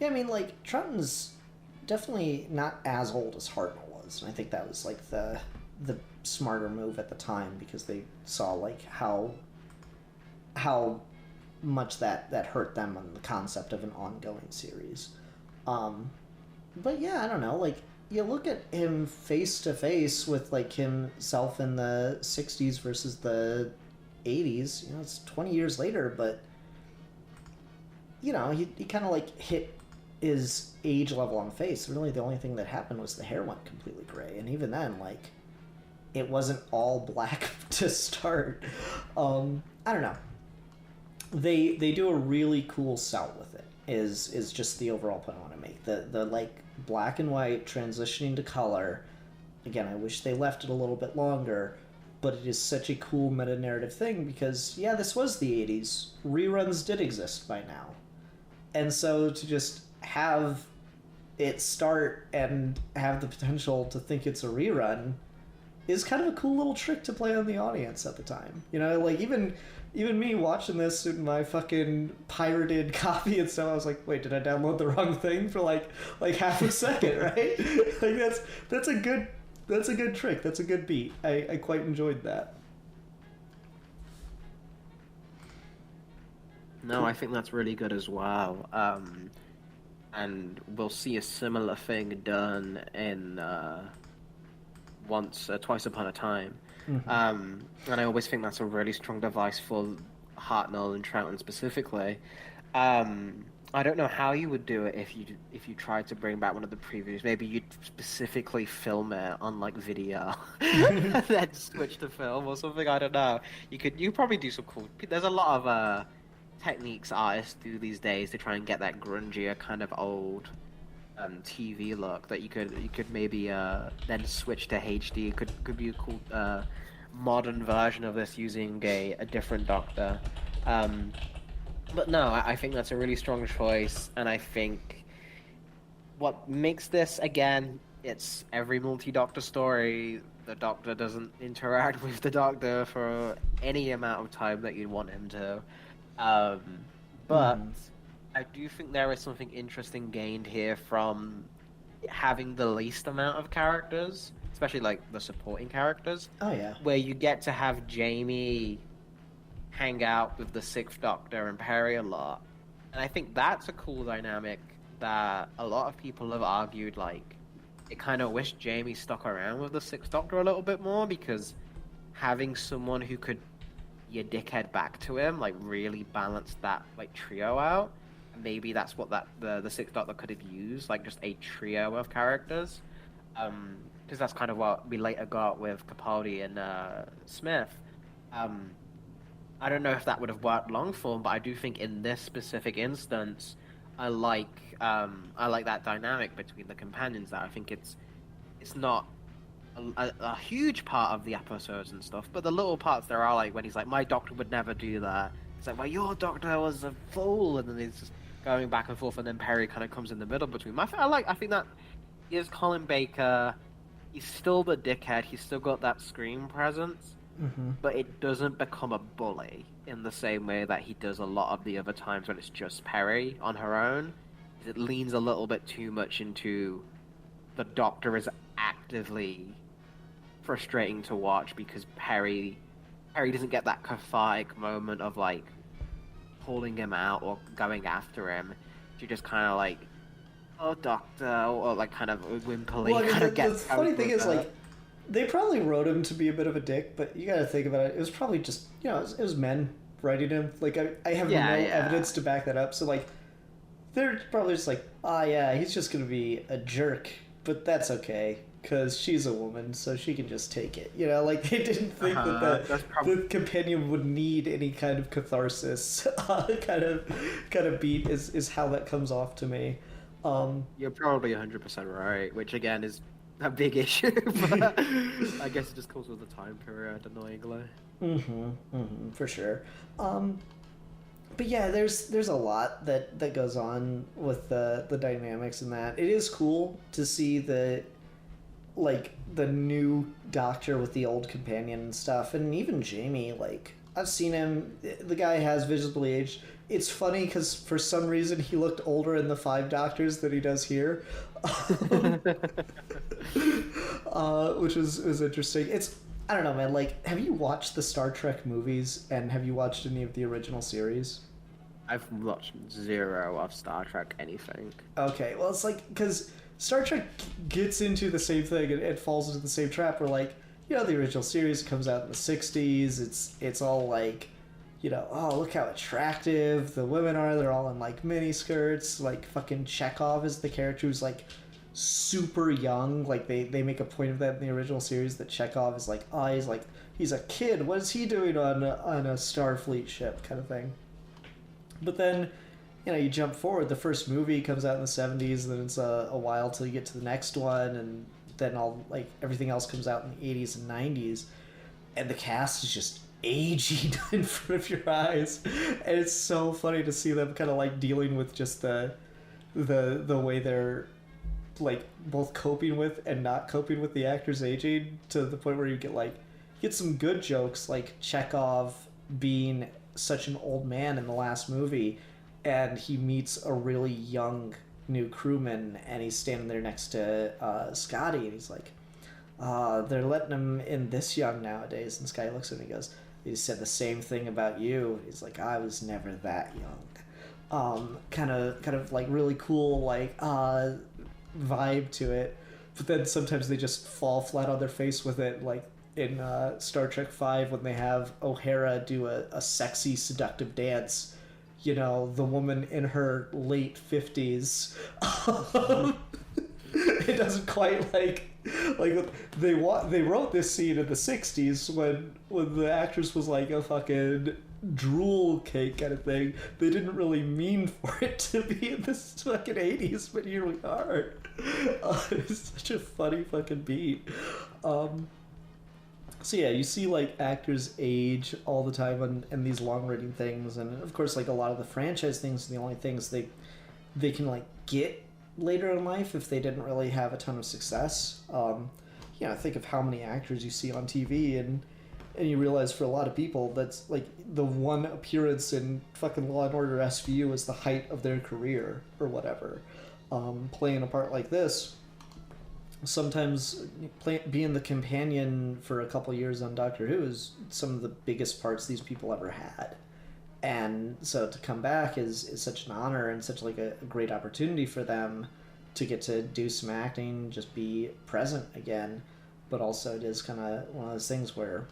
yeah, I mean, Troughton's definitely not as old as Hartnell was. And I think that was, the smarter move at the time, because they saw, how much that hurt them on the concept of an ongoing series. But yeah, I don't know, you look at him face to face with like himself in the 60s versus the 80s, you know, it's 20 years later, but you know, he kind of like hit his age level on face. Really, the only thing that happened was the hair went completely gray, and even then, like, it wasn't all black to start. I don't know. They do a really cool cell with it. Is just the overall point I want to make. The like black and white transitioning to color. Again, I wish they left it a little bit longer, but it is such a cool meta narrative thing because yeah, this was the 80s. Reruns did exist by now. And so to just have it start and have the potential to think it's a rerun is kind of a cool little trick to play on the audience at the time. You know, like even me watching this in my fucking pirated copy and stuff, I was like, wait, did I download the wrong thing for like half a second, right? Like that's a good trick. That's a good beat. I quite enjoyed that. No, I think that's really good as well. And we'll see a similar thing done in Twice Upon a Time. Mm-hmm. And I always think that's a really strong device for Hartnell and Troughton specifically. I don't know how you would do it if you tried to bring back one of the previews. Maybe you'd specifically film it on like video, and then switch to film or something. I don't know. You probably do some cool. There's a lot of techniques artists do these days to try and get that grungier kind of old TV look that you could maybe then switch to HD. Could be a cool modern version of this using a different Doctor. But no, I think that's a really strong choice, and I think what makes this, again, it's every multi-Doctor story. The Doctor doesn't interact with the Doctor for any amount of time that you'd want him to. But I do think there is something interesting gained here from having the least amount of characters, especially like the supporting characters. Oh yeah. Where you get to have Jamie hang out with the Sixth Doctor and Perry a lot. And I think that's a cool dynamic that a lot of people have argued, like, it kind of wish Jamie stuck around with the Sixth Doctor a little bit more, because having someone who could be a dickhead back to him, like, really balance that, like, trio out. Maybe that's what the Sixth Doctor could have used, like, just a trio of characters. Because that's kind of what we later got with Capaldi and Smith. I don't know if that would have worked long form, but I do think in this specific instance, I like that dynamic between the companions. That I think it's not a huge part of the episodes and stuff, but the little parts there are, like when he's like, my Doctor would never do that. It's like, well, your Doctor was a fool, and then he's just going back and forth, and then Perry kind of comes in the middle between them. I think that is Colin Baker. He's still the dickhead. He's still got that screen presence. Mm-hmm. But it doesn't become a bully in the same way that he does a lot of the other times when it's just Perry on her own. It leans a little bit too much into the Doctor is actively frustrating to watch because Perry doesn't get that cathartic moment of like pulling him out or going after him. She just kind of like, oh Doctor, or like kind of whimperly. Well, I mean, kind of the funny thing is like, they probably wrote him to be a bit of a dick, but you gotta think about it. It was probably just, you know, it was men writing him. Like, I have no evidence to back that up. So, like, they're probably just like, oh, yeah, he's just gonna be a jerk, but that's okay, because she's a woman, so she can just take it. You know, like, they didn't think that the companion would need any kind of catharsis kind of beat is how that comes off to me. You're probably 100% right, which, again, is a big issue, but I guess it just comes with the time period, annoyingly. For sure. But yeah, there's a lot that goes on with the dynamics in that. It is cool to see the new Doctor with the old companion and stuff, and even Jamie, like, I've seen him, the guy has visibly aged. It's funny because for some reason he looked older in the 5 Doctors than he does here. Which was interesting. I don't know, man, like, have you watched the Star Trek movies, and have you watched any of the original series? I've watched zero of Star Trek anything. Okay, well, it's like, because Star Trek gets into the same thing and it falls into the same trap where, like, you know, the original series comes out in the 60s. It's all like, you know, oh, look how attractive the women are. They're all in, like, mini skirts. Like, fucking Chekhov is the character who's, like, super young. Like, they make a point of that in the original series, that Chekhov is like, oh, he's a kid. What is he doing on a Starfleet ship kind of thing? But then, you know, you jump forward. The first movie comes out in the 70s, and then it's a while till you get to the next one, and then everything else comes out in the 80s and 90s, and the cast is just aging in front of your eyes, and it's so funny to see them kind of like dealing with just the way they're like both coping with and not coping with the actors aging, to the point where you get some good jokes, like Chekhov being such an old man in the last movie, and he meets a really young new crewman, and he's standing there next to Scotty, and he's like, they're letting him in this young nowadays. And Scotty looks at him and he goes, he said the same thing about you. He's like, I was never that young. Kind of like really cool, like vibe to it. But then sometimes they just fall flat on their face with it, like in Star Trek V, when they have O'Hara do a sexy, seductive dance. You know, the woman in her late 50s. It doesn't quite like they wrote this scene in the 60s when the actress was like a fucking drool cake kind of thing. They didn't really mean for it to be in this fucking 80s, but here we are. It's such a funny fucking beat. So yeah, you see like actors age all the time on these long-running things, and of course like a lot of the franchise things are the only things they can like get later in life if they didn't really have a ton of success. You know, think of how many actors you see on TV, and you realize for a lot of people that's like the one appearance in fucking Law and Order SVU is the height of their career or whatever. Playing a part like this, sometimes being the companion for a couple years on Doctor Who is some of the biggest parts these people ever had. And so to come back is such an honor and such like a great opportunity for them to get to do some acting, just be present again. But also it is kind of one of those things where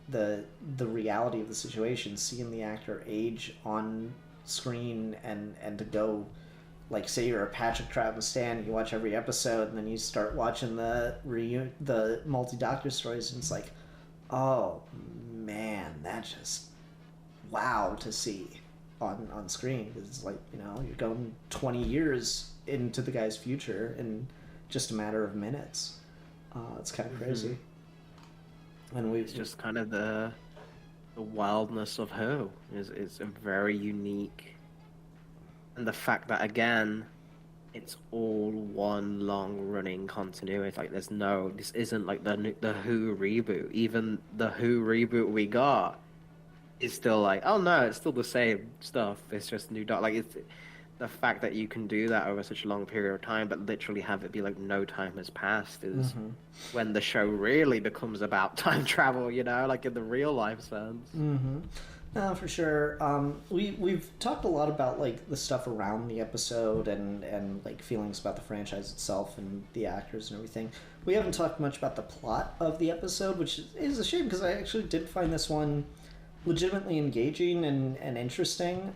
the reality of the situation, seeing the actor age on screen and to go, like, say you're a Patrick Troughton stan, you watch every episode, and then you start watching the multi-Doctor stories, and it's like, oh man, that just wow to see on screen. Because it's like, you know, you're going 20 years into the guy's future in just a matter of minutes. It's kind of crazy. And it's just kind of the wildness of Who is a very unique. And the fact that, again, it's all one long-running continuity. Like, this isn't like the Who reboot. Even the Who reboot we got is still like, oh no, it's still the same stuff. It's just new Like, it's the fact that you can do that over such a long period of time, but literally have it be like no time has passed is when the show really becomes about time travel, you know, like in the real life sense. No, for sure. We've talked a lot about like the stuff around the episode and like feelings about the franchise itself and the actors and everything. We haven't talked much about the plot of the episode, which is a shame because I actually did find this one legitimately engaging and interesting.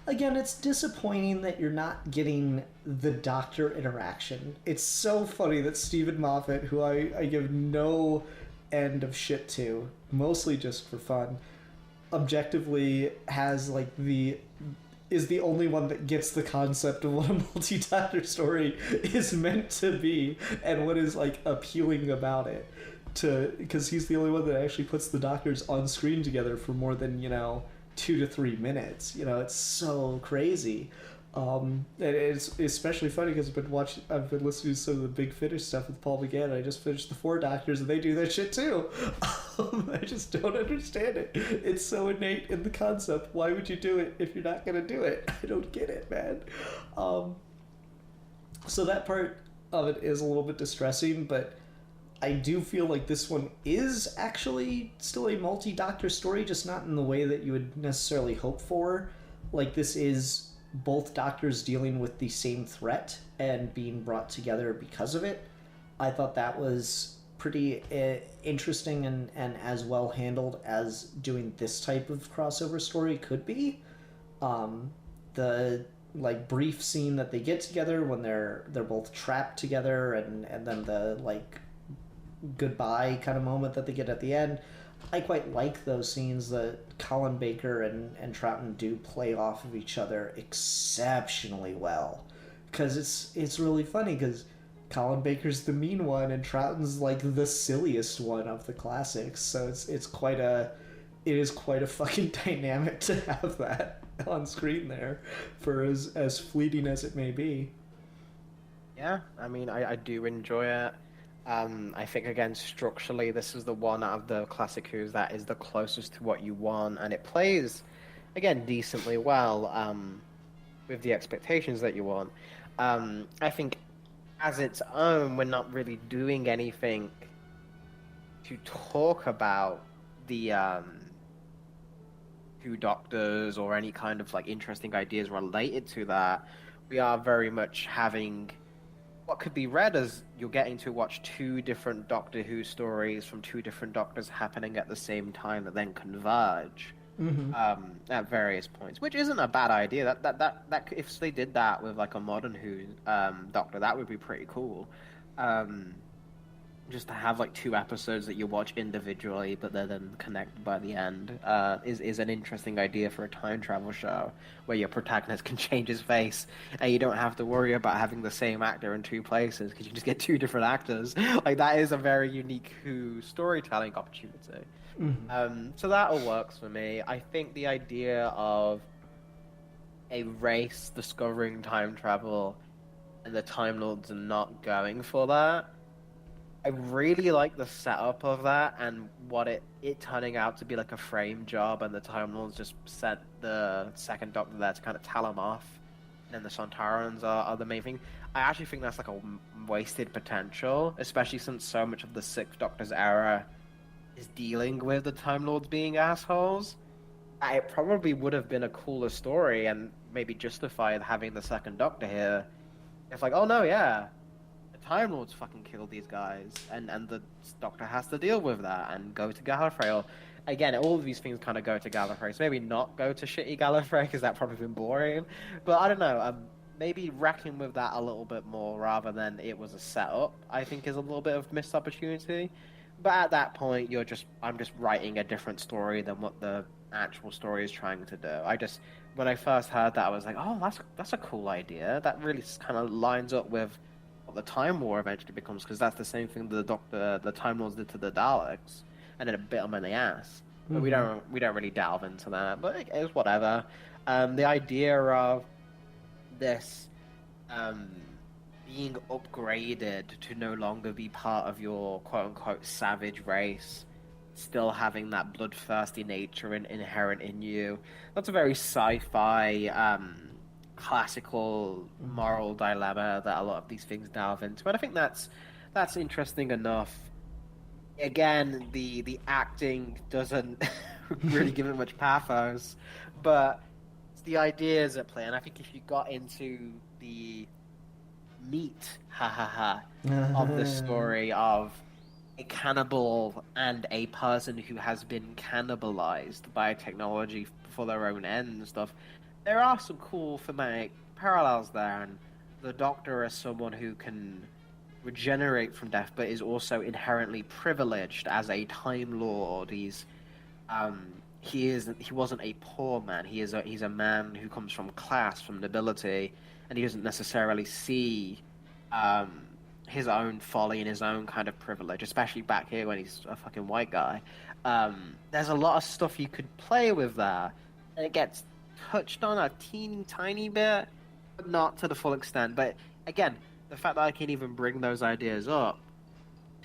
Again, it's disappointing that you're not getting the Doctor interaction. It's so funny that Stephen Moffat, who I give no end of shit to, mostly just for fun, objectively has like is the only one that gets the concept of what a multi-Doctor story is meant to be and what is like appealing about it, because he's the only one that actually puts the Doctors on screen together for more than 2 to 3 minutes. It's so crazy. And it's especially funny because I've been listening to some of the Big Finish stuff with Paul McGann, and I just finished the 4 Doctors, and they do that shit too. I just don't understand it. It's so innate in the concept. Why would you do it if you're not gonna do it? I don't get it, man. So that part of it is a little bit distressing, but I do feel like this one is actually still a multi-Doctor story, just not in the way that you would necessarily hope for. Like, this is both doctors dealing with the same threat and being brought together because of it. I thought that was pretty interesting and as well handled as doing this type of crossover story could be. The like brief scene that they get together when they're both trapped together, and then the like goodbye kind of moment that they get at the end. I quite like those scenes that Colin Baker and Troughton do play off of each other exceptionally well, because it's really funny because Colin Baker's the mean one and Troughton's like the silliest one of the classics. So it is quite a fucking dynamic to have that on screen there, for as fleeting as it may be. Yeah, I mean, I do enjoy it. I think, again, structurally, this is the one out of the classic Who's that is the closest to what you want, and it plays, again, decently well with the expectations that you want. I think, as its own, we're not really doing anything to talk about the Who Doctors or any kind of like interesting ideas related to that. We are very much having what could be read as you're getting to watch two different Doctor Who stories from two different Doctors happening at the same time that then converge at various points, which isn't a bad idea. That if they did that with like a modern Who Doctor, that would be pretty cool. Just to have like two episodes that you watch individually, but they're then connected by the end, is an interesting idea for a time travel show where your protagonist can change his face and you don't have to worry about having the same actor in two places because you just get two different actors. Like that is a very unique Who storytelling opportunity. So that all works for me. I think the idea of a race discovering time travel and the Time Lords are not going for that. I really like the setup of that and what it turning out to be like a frame job, and the Time Lords just sent the second Doctor there to kind of tell him off, and the Sontarans are the main thing. I actually think that's like a wasted potential, especially since so much of the Sixth Doctor's era is dealing with the Time Lords being assholes. It probably would have been a cooler story and maybe justified having the second Doctor here. It's like, oh no, yeah, Time Lords fucking killed these guys, and the Doctor has to deal with that and go to Gallifrey. Again, all of these things kind of go to Gallifrey, so maybe not go to shitty Gallifrey, because that probably been boring. But I don't know, maybe reckon with that a little bit more rather than it was a setup, I think is a little bit of missed opportunity. But at that point, I'm just writing a different story than what the actual story is trying to do. When I first heard that, I was like, oh, that's a cool idea. That really kind of lines up with what the Time War eventually becomes, because that's the same thing the Time Lords did to the Daleks, and then it bit them in the ass. But we don't really delve into that. But it's whatever. The idea of this being upgraded to no longer be part of your quote-unquote savage race, still having that bloodthirsty nature inherent in you, that's a very sci-fi classical moral dilemma that a lot of these things delve into, and I think that's interesting enough. Again, the acting doesn't really give it much pathos, but it's the ideas at play, and I think if you got into the meat of the story of a cannibal and a person who has been cannibalized by technology for their own ends and stuff, there are some cool thematic parallels there, and the Doctor as someone who can regenerate from death, but is also inherently privileged as a Time Lord. He wasn't a poor man. He's a man who comes from class, from nobility, and he doesn't necessarily see his own folly and his own kind of privilege, especially back here when he's a fucking white guy. There's a lot of stuff you could play with there, and it gets touched on a teeny tiny bit, but not to the full extent. But again, the fact that I can even bring those ideas up,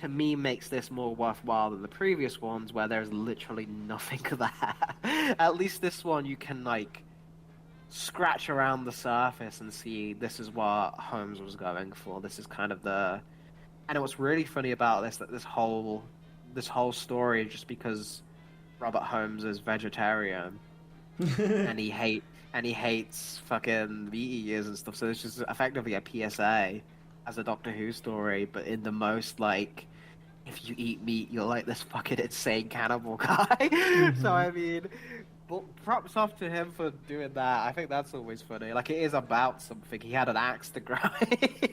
to me, makes this more worthwhile than the previous ones where there's literally nothing there. At least this one you can like scratch around the surface and see this is what Holmes was going for. This is kind of and what's really funny about this whole story, just because Robert Holmes is vegetarian and he and he hates fucking meat eaters and stuff. So it's just effectively a PSA as a Doctor Who story, but in the most like, if you eat meat, you're like this fucking insane cannibal guy. So Mm-hmm. I mean, but props off to him for doing that. I think that's always funny. Like it is about something. He had an axe to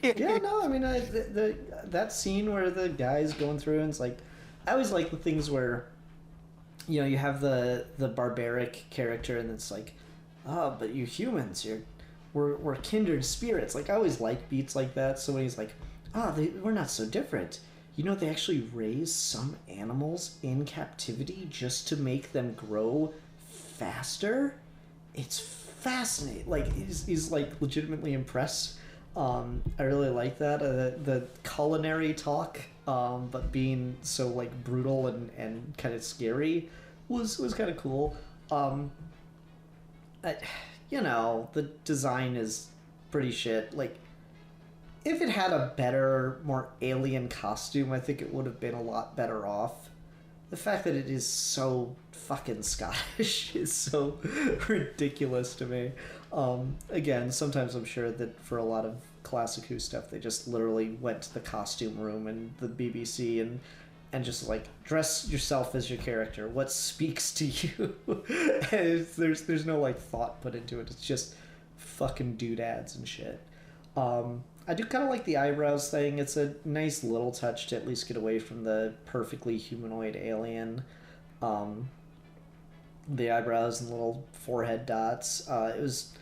Yeah, grind. no, I mean, that scene where the guy's going through and it's like, I always like the things where, you know, you have the barbaric character and it's like, oh, but you humans, we're kindred spirits. Like I always like beats like that. So when he's like, we're not so different. You know, they actually raise some animals in captivity just to make them grow faster. It's fascinating. Like he's like legitimately impressed. I really like that. The culinary talk, but being so like brutal and kind of scary was kind of cool. I, you know, the design is pretty shit. Like, if it had a better, more alien costume, I think it would have been a lot better off. The fact that it is so fucking Scottish is so ridiculous to me. Again, sometimes I'm sure that for a lot of classic Who stuff, they just literally went to the costume room and the BBC and just like dress yourself as your character. What speaks to you? And there's no like thought put into it. It's just fucking doodads and shit. I do kind of like the eyebrows thing. It's a nice little touch to at least get away from the perfectly humanoid alien. The eyebrows and little forehead dots. I was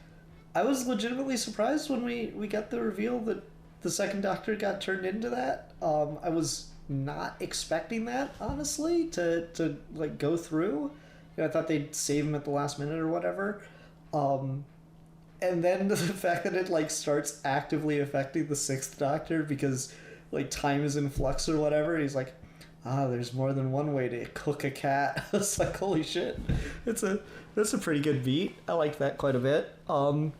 legitimately surprised when we got the reveal that the second Doctor got turned into that. I was not expecting that, honestly, to like go through. You know, I thought they'd save him at the last minute or whatever. And then the fact that it like starts actively affecting the sixth Doctor because like time is in flux or whatever. He's like, there's more than one way to cook a cat. It's like, holy shit, that's a pretty good beat. I like that quite a bit. So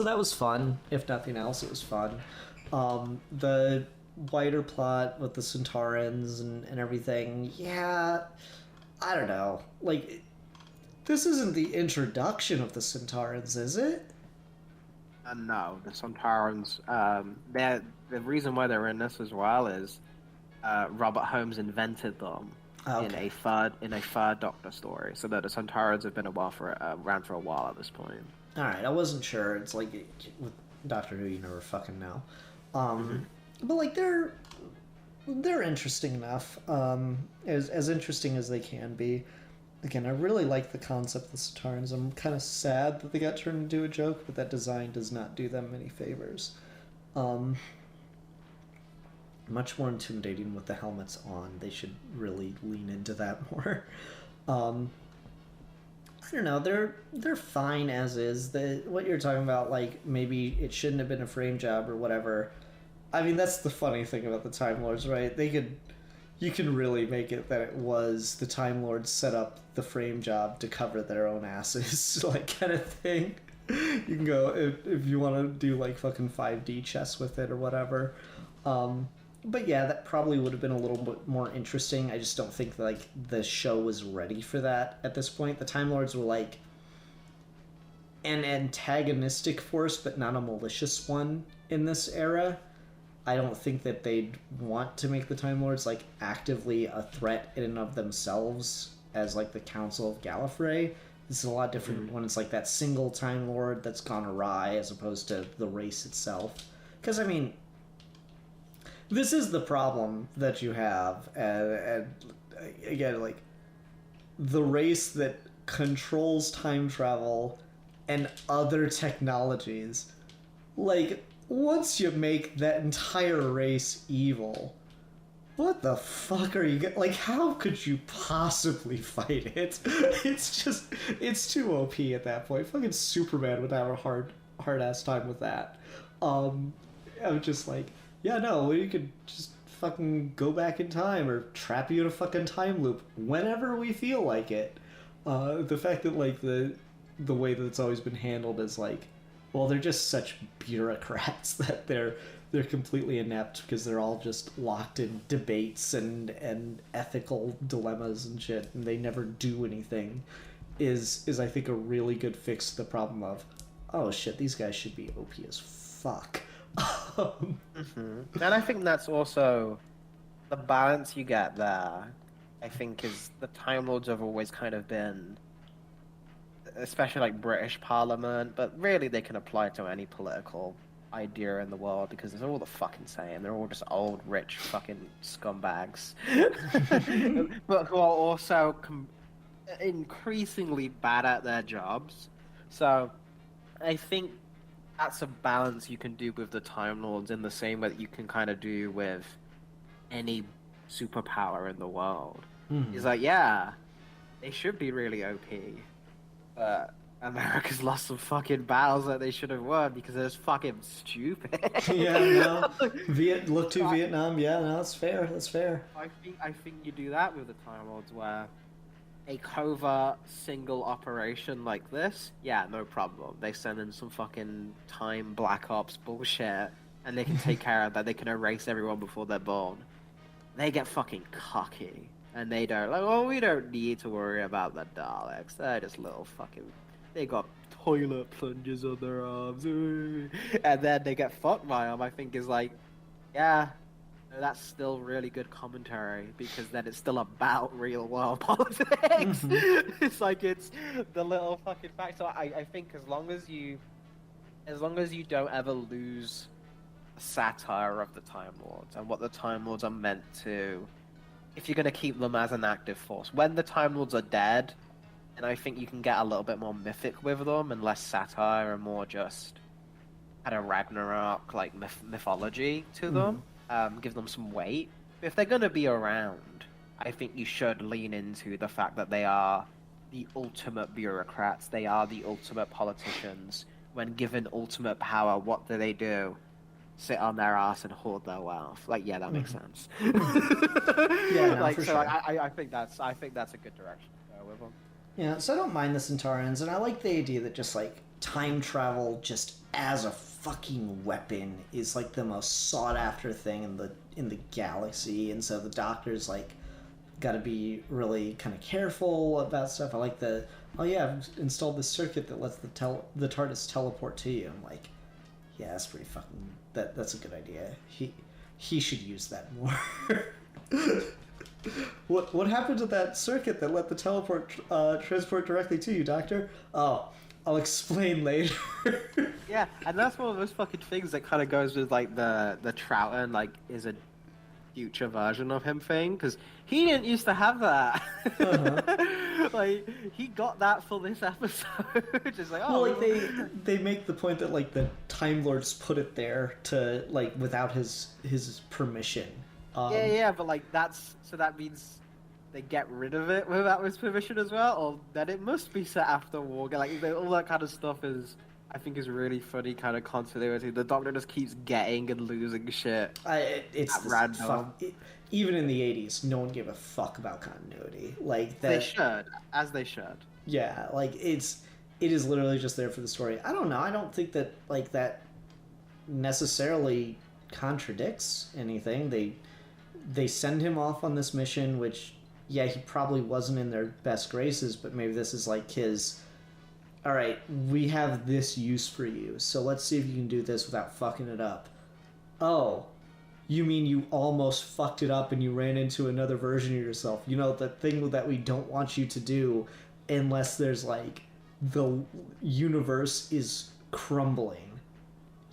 that was fun. If nothing else, it was fun. The wider plot with the Centaurans and everything. Yeah, I don't know. Like, this isn't the introduction of the Centaurans, is it? No, the Sontarans. The reason why they're in this as well is Robert Holmes invented them in a third Doctor story, so that the Sontarans have been around for a while at this point. All right, I wasn't sure. It's like with Doctor Who, you never fucking know. But like they're interesting enough. As interesting as they can be. Again, I really like the concept of the Centaurans. I'm kind of sad that they got turned into a joke, but that design does not do them any favors. Much more intimidating with the helmets on. They should really lean into that more. I don't know. They're fine as is. What you're talking about, like maybe it shouldn't have been a frame job or whatever. I mean, that's the funny thing about the Time Lords, right? You can really make it that it was the Time Lords set up the frame job to cover their own asses, like kind of thing. You can go if you want to do like fucking 5D chess with it or whatever. But yeah, that probably would have been a little bit more interesting. I just don't think like the show was ready for that at this point. The Time Lords were like an antagonistic force, but not a malicious one in this era. I don't think that they'd want to make the Time Lords like actively a threat in and of themselves as like the Council of Gallifrey. This is a lot different when it's like that single Time Lord that's gone awry as opposed to the race itself. Because I mean, this is the problem that you have, and again, like the race that controls time travel and other technologies, like. Once you make that entire race evil, what the fuck are you like? How could you possibly fight it? It's too OP at that point. Fucking Superman would have a hard ass time with that. I'm just like, yeah, no, we could just fucking go back in time or trap you in a fucking time loop whenever we feel like it. The fact that like the way that it's always been handled is like. Well, they're just such bureaucrats that they're completely inept because they're all just locked in debates and ethical dilemmas and shit, and they never do anything is I think a really good fix to the problem of, oh shit, these guys should be OP as fuck. And I think that's also the balance you get there. I think is the Time Lords have always kind of been, especially like British Parliament, but really they can apply to any political idea in the world because they're all the fucking same. They're all just old, rich, fucking scumbags, but who are also increasingly bad at their jobs. So I think that's a balance you can do with the Time Lords in the same way that you can kind of do with any superpower in the world. It's like, yeah, they should be really OP, but America's lost some fucking battles that they should have won because they're just fucking stupid. Yeah, no. Look to Vietnam. Yeah, no, that's fair. That's fair. I think you do that with the Time Lords where a covert single operation like this, yeah, no problem. They send in some fucking time Black Ops bullshit and they can take care of that. They can erase everyone before they're born. They get fucking cocky and they don't, like, oh, we don't need to worry about the Daleks. They're just little fucking, they got toilet plungers on their arms. And then they get fucked by them, I think is like, yeah, that's still really good commentary because then it's still about real world politics. It's like it's the little fucking fact. So I think as long as you don't ever lose the satire of the Time Lords and what the Time Lords are meant to, if you're gonna keep them as an active force, when the Time Lords are dead, and I think you can get a little bit more mythic with them and less satire and more just kind of Ragnarok like mythology to them. Give them some weight. If they're going to be around, I think you should lean into the fact that they are the ultimate bureaucrats. They are the ultimate politicians. When given ultimate power, what do? Sit on their ass and hoard their wealth. Like, yeah, that makes sense. Yeah, no, like, for so sure. I think that's a good direction to go with them. Yeah, so I don't mind the Centaurians, and I like the idea that just like time travel just as a fucking weapon is like the most sought after thing in the galaxy, and so the Doctor's like got to be really kind of careful about stuff. I like the, oh yeah, I've installed this circuit that lets the TARDIS teleport to you. I'm like, yeah, that's pretty fucking, that's a good idea. He should use that more. What happened to that circuit that let the teleport transport directly to you, Doctor? Oh, I'll explain later. Yeah, and that's one of those fucking things that kind of goes with like the Troughton like is a future version of him thing, because he didn't used to have that. Like he got that for this episode. Just like, oh, well, like they make the point that like the Time Lords put it there to like without his permission. Yeah, but like that means they get rid of it without his permission as well, or that it must be set after war. Like all that kind of stuff is, I think, is really funny kind of continuity. The Doctor just keeps getting and losing shit. It's at random. Even in the 80s, no one gave a fuck about continuity. Like that, they should, as they should. Yeah, like it is literally just there for the story. I don't know. I don't think that like that necessarily contradicts anything. They send him off on this mission, which, yeah, he probably wasn't in their best graces, but maybe this is like his, all right, we have this use for you, so let's see if you can do this without fucking it up. Oh, you mean you almost fucked it up and you ran into another version of yourself? You know, the thing that we don't want you to do unless there's like the universe is crumbling.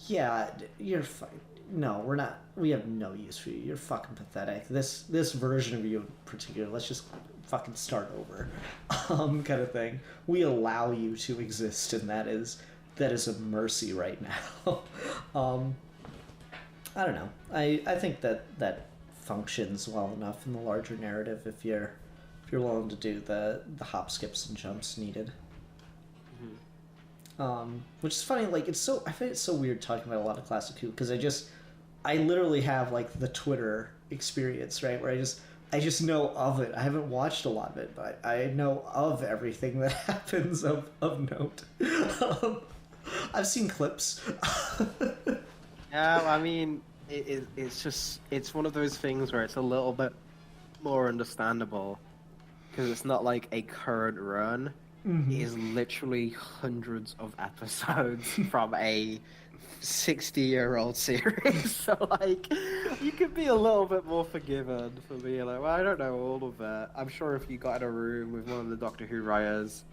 Yeah, you're fine. No, we're not. We have no use for you. You're fucking pathetic. This version of you in particular, let's just fucking start over, kind of thing. We allow you to exist, and that is a mercy right now. I don't know. I think that functions well enough in the larger narrative if you're willing to do the hop, skips, and jumps needed. Which is funny. Like I find it so weird talking about a lot of classic Who, because I literally have like the Twitter experience, right, where I just know of it. I haven't watched a lot of it, but I know of everything that happens of note. I've seen clips. Yeah, I mean, it's one of those things where it's a little bit more understandable because it's not like a current run. is literally hundreds of episodes from a 60-year-old series. So, like, you could be a little bit more forgiven for being like, well, I don't know all of it. I'm sure if you got in a room with one of the Doctor Who writers,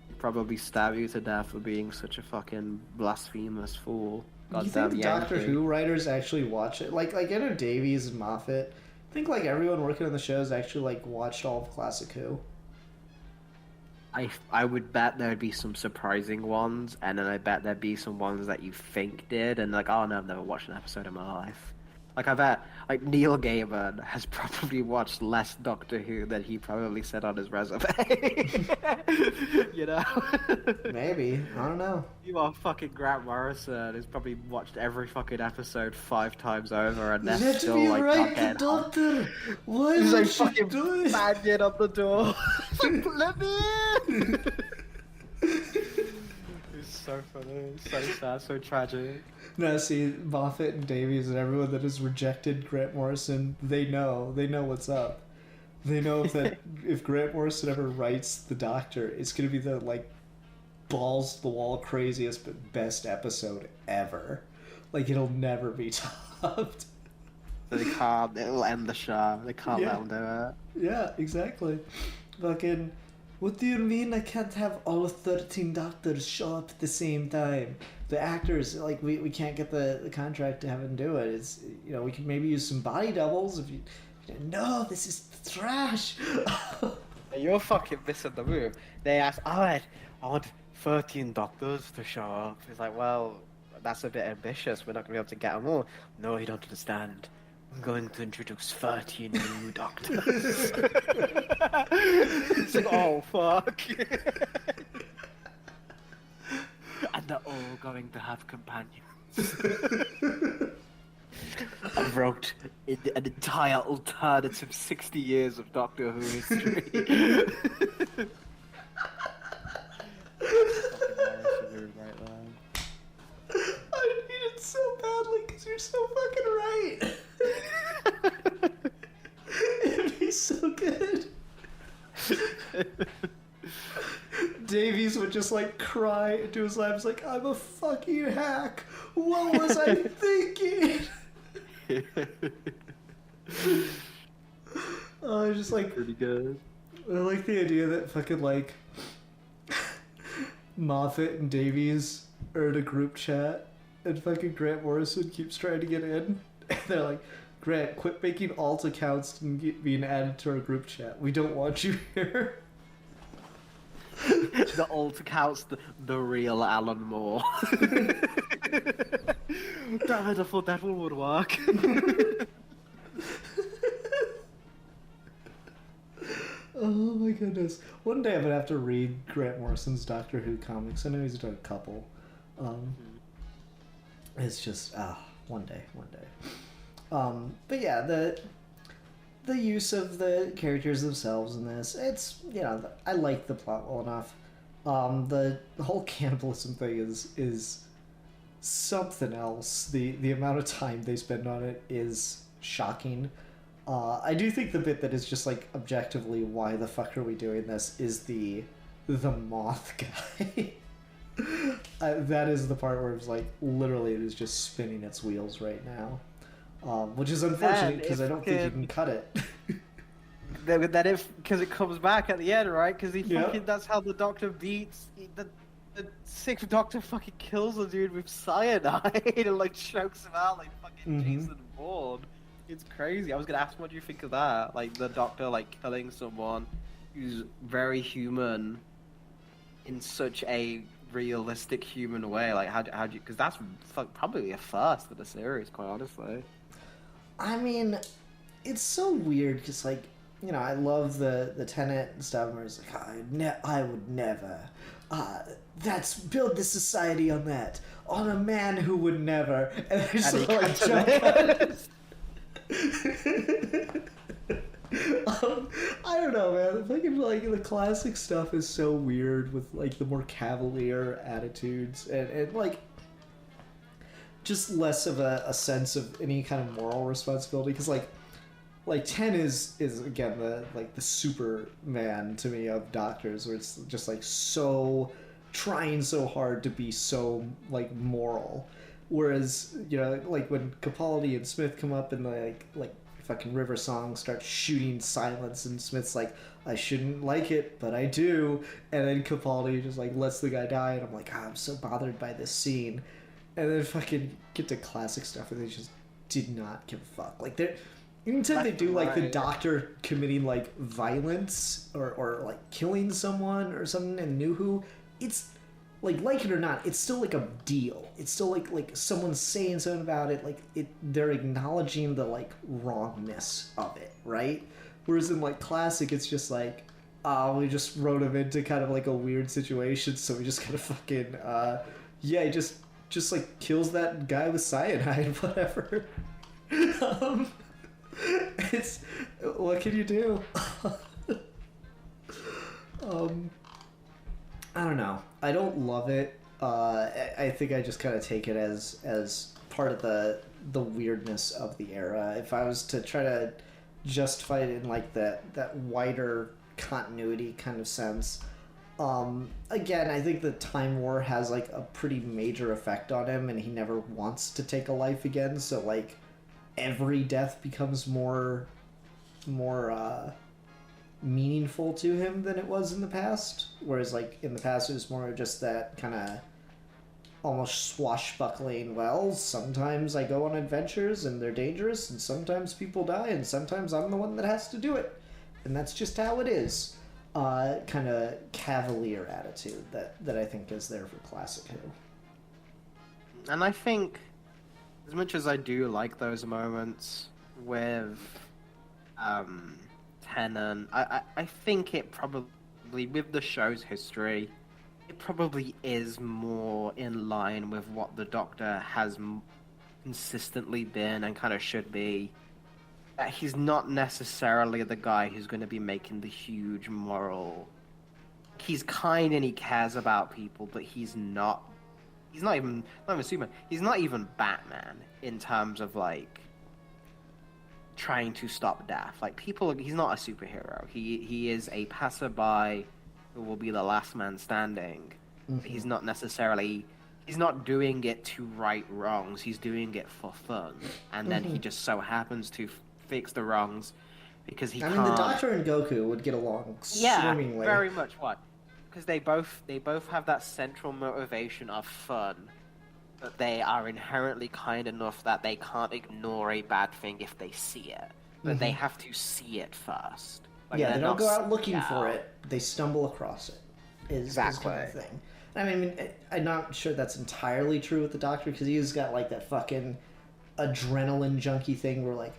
he'd probably stab you to death for being such a fucking blasphemous fool. You think Goddamn the Doctor Yankee. Who writers actually watch it? Like I know Davies and Moffat. I think like everyone working on the shows actually like watched all of Classic Who. I would bet there'd be some surprising ones, and then I bet there'd be some ones that you think did, and like, oh no, I've never watched an episode in my life. Like, I bet, like, Neil Gaiman has probably watched less Doctor Who than he probably said on his resume. You know? Maybe. I don't know. You are fucking Grant Morrison who's probably watched every fucking episode 5 times over, and they're Let still, me like, write not the getting Doctor! Why He's would like she fucking do it? banging up the door. Let me in! It's so funny, so sad, so tragic. No, see, Moffat and Davies and everyone that has rejected Grant Morrison, they know what's up. They know that if Grant Morrison ever writes the Doctor, it's gonna be the like balls to the wall craziest but best episode ever. Like it'll never be topped. It'll end the show. They can't let them do it. Yeah, exactly. Fucking, what do you mean I can't have all 13 doctors show up at the same time? The actors, like, we can't get the contract to have them do it. It's, you know, we could maybe use some body doubles if you... No, this is trash! You're fucking missing the move. They asked, I want 13 doctors to show up. It's like, well, that's a bit ambitious. We're not going to be able to get them all. No, you don't understand. I'm going to introduce 13 new doctors. It's like, oh, fuck. And they're all going to have companions. I wrote an entire alternative 60 years of Doctor Who history. I need it so badly because you're so fucking right. It'd be so good. Davies would just like cry into his lap. He's like, I'm a fucking hack. What was I thinking? Oh, just like Pretty good. I like the idea that fucking like Moffat and Davies are in a group chat and fucking Grant Morrison keeps trying to get in. And they're like, Grant, quit making alt accounts and being added to our group chat. We don't want you here. The alt accounts, the real Alan Moore. Damn it, I thought that one would work. Oh my goodness. One day I'm gonna have to read Grant Morrison's Doctor Who comics. I know he's done a couple. It's just one day. But yeah, the use of the characters themselves in this, it's, you know, I like the plot well enough. The whole cannibalism thing is something else. The amount of time they spend on it is shocking. I do think the bit that is just like objectively why the fuck are we doing this is the moth guy. That is the part where it's like literally it is just spinning its wheels right now, which is unfortunate because I don't think you can cut it. That if because it comes back at the end, right? Because he fucking that's how the Doctor beats the sixth Doctor. Fucking kills the dude with cyanide and like chokes him out like fucking Jason Bourne. It's crazy. I was gonna ask, what do you think of that? Like the Doctor like killing someone who's very human in such a realistic human way. Like how do you? Because that's probably a first for the series, quite honestly. I mean, it's so weird because like, you know, I love the Tenet and stuff where it's like I would never. That's build this society on that, on a man who would never. And I just like jump out. I don't know, man. Fucking like the classic stuff is so weird with like the more cavalier attitudes and like just less of a sense of any kind of moral responsibility. Because like like 10 is again the Superman to me of doctors, where it's just like so trying so hard to be so like moral, whereas like when Capaldi and Smith come up and like fucking River Song starts shooting silence, and Smith's like, I shouldn't like it, but I do, and then Capaldi just like lets the guy die, and I'm like, I'm so bothered by this scene. And then fucking get to classic stuff where they just did not give a fuck. Like they're anytime they do like the doctor committing like violence or like killing someone or something in New Who, it's like it or not, it's still like a deal. It's still like someone's saying something about it, like they're acknowledging the like wrongness of it, right? Whereas in like classic, it's just like, we just wrote him into kind of like a weird situation, so we just kind of fucking he just like kills that guy with cyanide, whatever. It's what can you do? I don't know. I don't love it. I think I just kind of take it as part of the weirdness of the era. If I was to try to justify it in like that wider continuity kind of sense, again, I think the Time War has like a pretty major effect on him, and he never wants to take a life again. So like every death becomes more meaningful to him than it was in the past. Whereas like in the past, it was more just that kind of almost swashbuckling, well, sometimes I go on adventures and they're dangerous, and sometimes people die, and sometimes I'm the one that has to do it, and that's just how it is. Kind of cavalier attitude that I think is there for classic Who. And I think, as much as I do like those moments with Tennant, I think it probably, with the show's history, it probably is more in line with what the Doctor has consistently been and kind of should be. That he's not necessarily the guy who's going to be making the huge moral. He's kind and he cares about people, but he's not even Superman. He's not even Batman in terms of like trying to stop death. Like he's not a superhero. He is a passerby who will be the last man standing. Mm-hmm. He's not doing it to right wrongs. He's doing it for fun, and then he just so happens to fix the wrongs because he can't. I mean, the Doctor and Goku would get along swimmingly. Yeah, very much. What? Because they both have that central motivation of fun, but they are inherently kind enough that they can't ignore a bad thing if they see it. But they have to see it first. Like, they don't go out looking for it. They stumble across it. Is kind of thing. I mean, I'm not sure that's entirely true with the Doctor, because he's got like that fucking adrenaline junkie thing where like,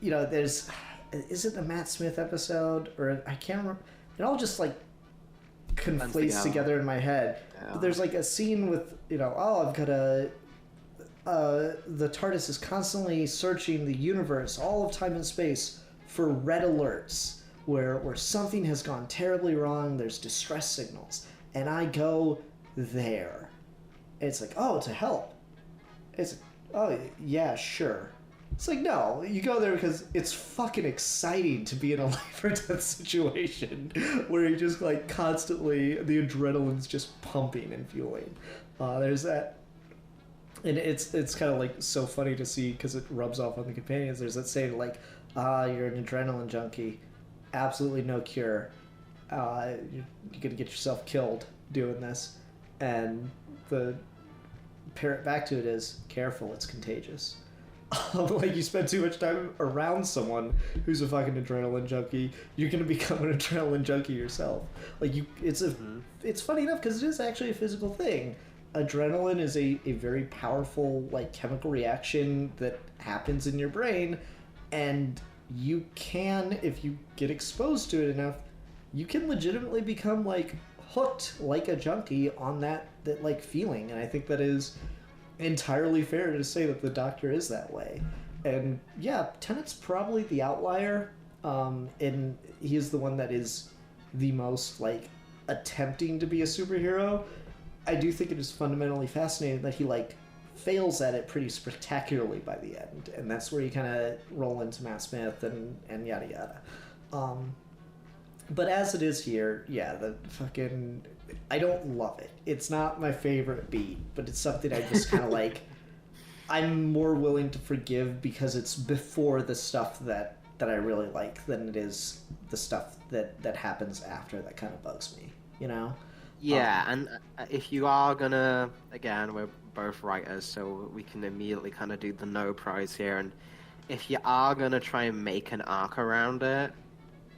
there's, is it the Matt Smith episode, or I can't remember. It all just like conflates together in my head. Yeah. But there's like a scene with I've got the TARDIS is constantly searching the universe, all of time and space, for red alerts where something has gone terribly wrong. There's distress signals, and I go there. It's like, oh, to help. It's oh yeah, sure. It's like, no, you go there because it's fucking exciting to be in a life or death situation where you just like constantly, the adrenaline's just pumping and fueling. There's that. And it's kind of like so funny to see because it rubs off on the companions. There's that saying like, you're an adrenaline junkie. Absolutely no cure. You're going to get yourself killed doing this. And the parrot back to it is, careful, it's contagious. Like, you spend too much time around someone who's a fucking adrenaline junkie, you're gonna become an adrenaline junkie yourself. Like, it's funny enough because it is actually a physical thing. Adrenaline is a very powerful like chemical reaction that happens in your brain, and you can, if you get exposed to it enough, you can legitimately become like hooked like a junkie on that like feeling. And I think that is entirely fair to say that the Doctor is that way. And yeah, Tennant's probably the outlier, and he is the one that is the most like attempting to be a superhero. I do think it is fundamentally fascinating that he like fails at it pretty spectacularly by the end, and that's where you kind of roll into Matt Smith and yada yada. But as it is here, yeah, the fucking... I don't love it. It's not my favorite beat, but it's something I just kind of like... I'm more willing to forgive because it's before the stuff that I really like than it is the stuff that happens after that kind of bugs me, you know? Yeah, and if you are gonna... Again, we're both writers, so we can immediately kind of do the no prize here, and if you are gonna try and make an arc around it,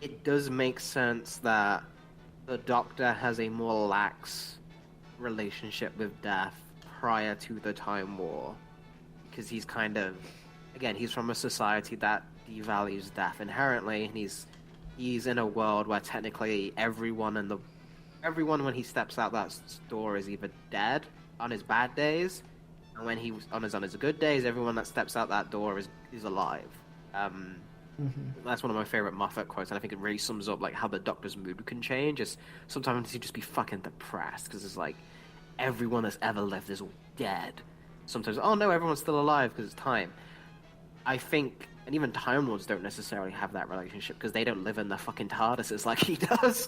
it does make sense that the Doctor has a more lax relationship with death prior to the Time War. Because he's kind of... Again, he's from a society that devalues death inherently, and he's in a world where technically everyone when he steps out that door is either dead on his bad days, and when he on his good days, everyone that steps out that door is alive. That's one of my favorite Moffat quotes, and I think it really sums up like how the Doctor's mood can change. Is sometimes he'd just be fucking depressed because it's like everyone that's ever lived is all dead. Sometimes, oh no, everyone's still alive because it's time. I think, and even Time Lords don't necessarily have that relationship because they don't live in the fucking TARDISes like he does.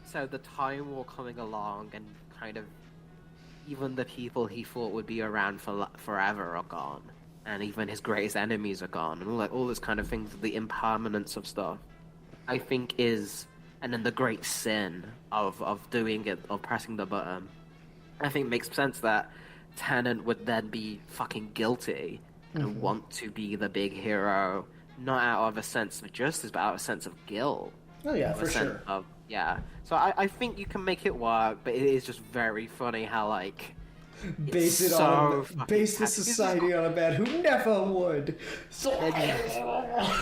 So the Time War coming along and kind of even the people he thought would be around for forever are gone. And even his greatest enemies are gone, and all this kind of things, the impermanence of stuff, I think is, and then the great sin of doing it, of pressing the button, I think makes sense that Tennant would then be fucking guilty and want to be the big hero, not out of a sense of justice, but out of a sense of guilt. Oh yeah, for sure. So I think you can make it work, but it is just very funny how like... Base the society on a man who never would. So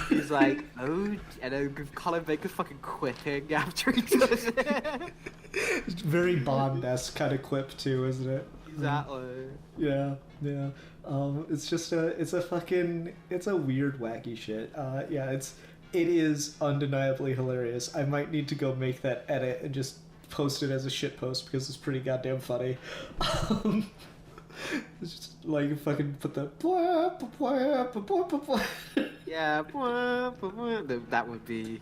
he's like, oh, and then Colin Baker's fucking quipping after he does it. It's very Bond-esque kind of quip too, isn't it? Exactly. Yeah. It's just it's a weird wacky shit. It is undeniably hilarious. I might need to go make that edit and just post it as a shit post because it's pretty goddamn funny. It's just like fucking put the yeah, that would be.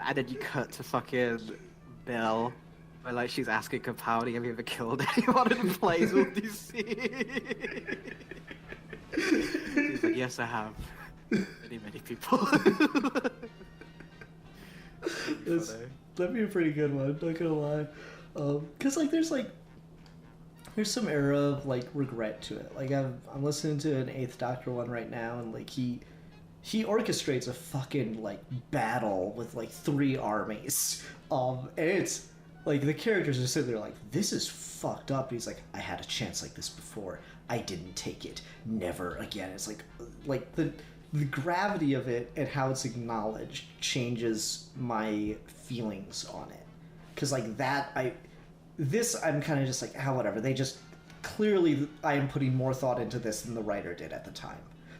And then you cut to fucking Bill, where like she's asking Capaldi, "Have you ever killed anyone in plays with DC?" He's like, "Yes, I have. Many people." That'd be a pretty good one, not gonna lie. Cause like there's some era of like regret to it. Like I'm listening to an Eighth Doctor one right now, and like he orchestrates a fucking like battle with like 3 armies. And it's like the characters are sitting there like, this is fucked up. And he's like, I had a chance like this before. I didn't take it. Never again. It's like the gravity of it and how it's acknowledged changes my feelings on it. Because like that, I'm kind of just like, whatever. They just, clearly I am putting more thought into this than the writer did at the time.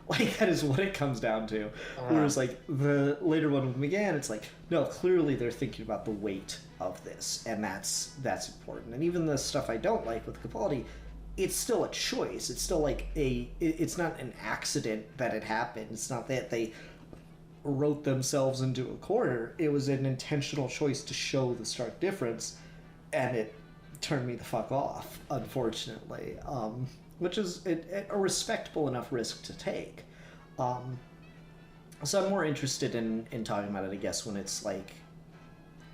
Like, that is what it comes down to. Whereas like the later one with McGann, it's like, no, clearly they're thinking about the weight of this, and that's important. And even the stuff I don't like with Capaldi, it's still a choice. It's still like it's not an accident that it happened. It's not that they wrote themselves into a corner. It was an intentional choice to show the stark difference, and it turned me the fuck off, unfortunately. Which is a respectable enough risk to take. So I'm more interested in talking about it, I guess, when it's like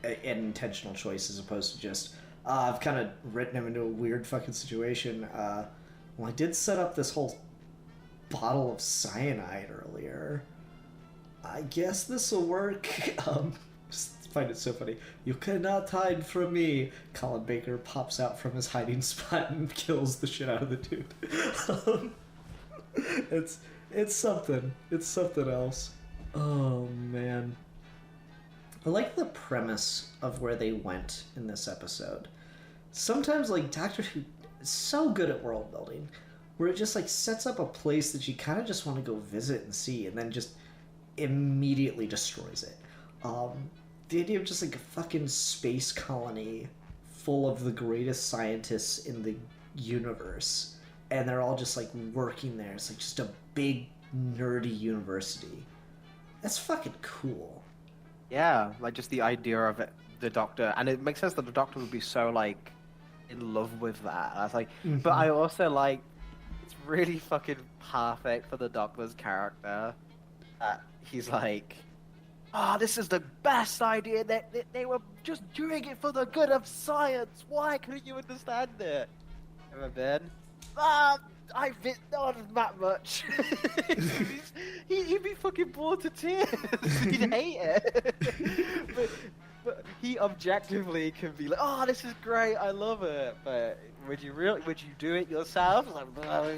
an intentional choice as opposed to just, I've kind of written him into a weird fucking situation. Well, I did set up this whole bottle of cyanide earlier. I guess this will work. Just find it so funny. You cannot hide from me. Colin Baker pops out from his hiding spot and kills the shit out of the dude. It's something. It's something else. Oh man. I like the premise of where they went in this episode. Sometimes, like, Doctor Who is so good at world building, where it just, like, sets up a place that you kind of just want to go visit and see, and then just immediately destroys it. The idea of just, like, a fucking space colony full of the greatest scientists in the universe, and they're all just like working there. It's like just a big nerdy university. That's fucking cool. Yeah, like just the idea of it, the Doctor, and it makes sense that the Doctor would be so like in love with that. I was like, but I also like it's really fucking perfect for the Doctor's character. He's like, oh, this is the best idea. They were just doing it for the good of science. Why couldn't you understand it? Ever been? I've been not that much. he'd be fucking bored to tears. He'd hate it. but he objectively can be like, oh, this is great. I love it. But would you do it yourself? Like, well,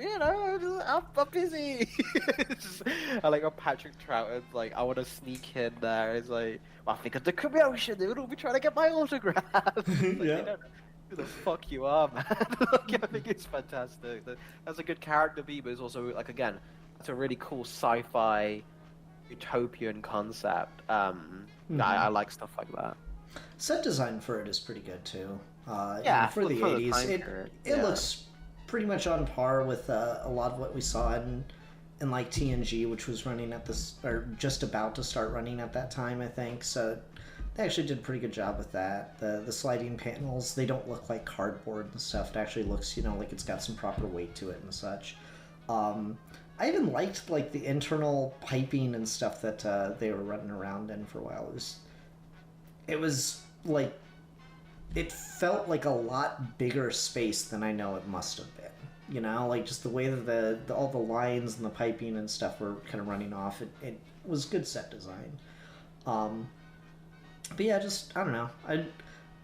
you know, I'm busy. I like Patrick Troughton's like, I want to sneak in there. It's like, well, think of the commotion. They would all be trying to get my autograph. Like, Yeah. who the fuck you are, man? Like, I think it's fantastic. That's a good character beat, but it's also like, again, that's a really cool sci-fi utopian concept. I like stuff like that. Set design for it is pretty good too. Yeah, for the 80s, it yeah. looks pretty much on par with a lot of what we saw in like TNG, which was running at this, or just about to start running at that time, I think. So they actually did a pretty good job with that. The sliding panels, they don't look like cardboard and stuff. It actually looks, like it's got some proper weight to it and such. I even liked like the internal piping and stuff that they were running around in for a while. It was like, it felt like a lot bigger space than I know it must have been. Like just the way that all the lines and the piping and stuff were kind of running off. It was good set design. But yeah, I don't know.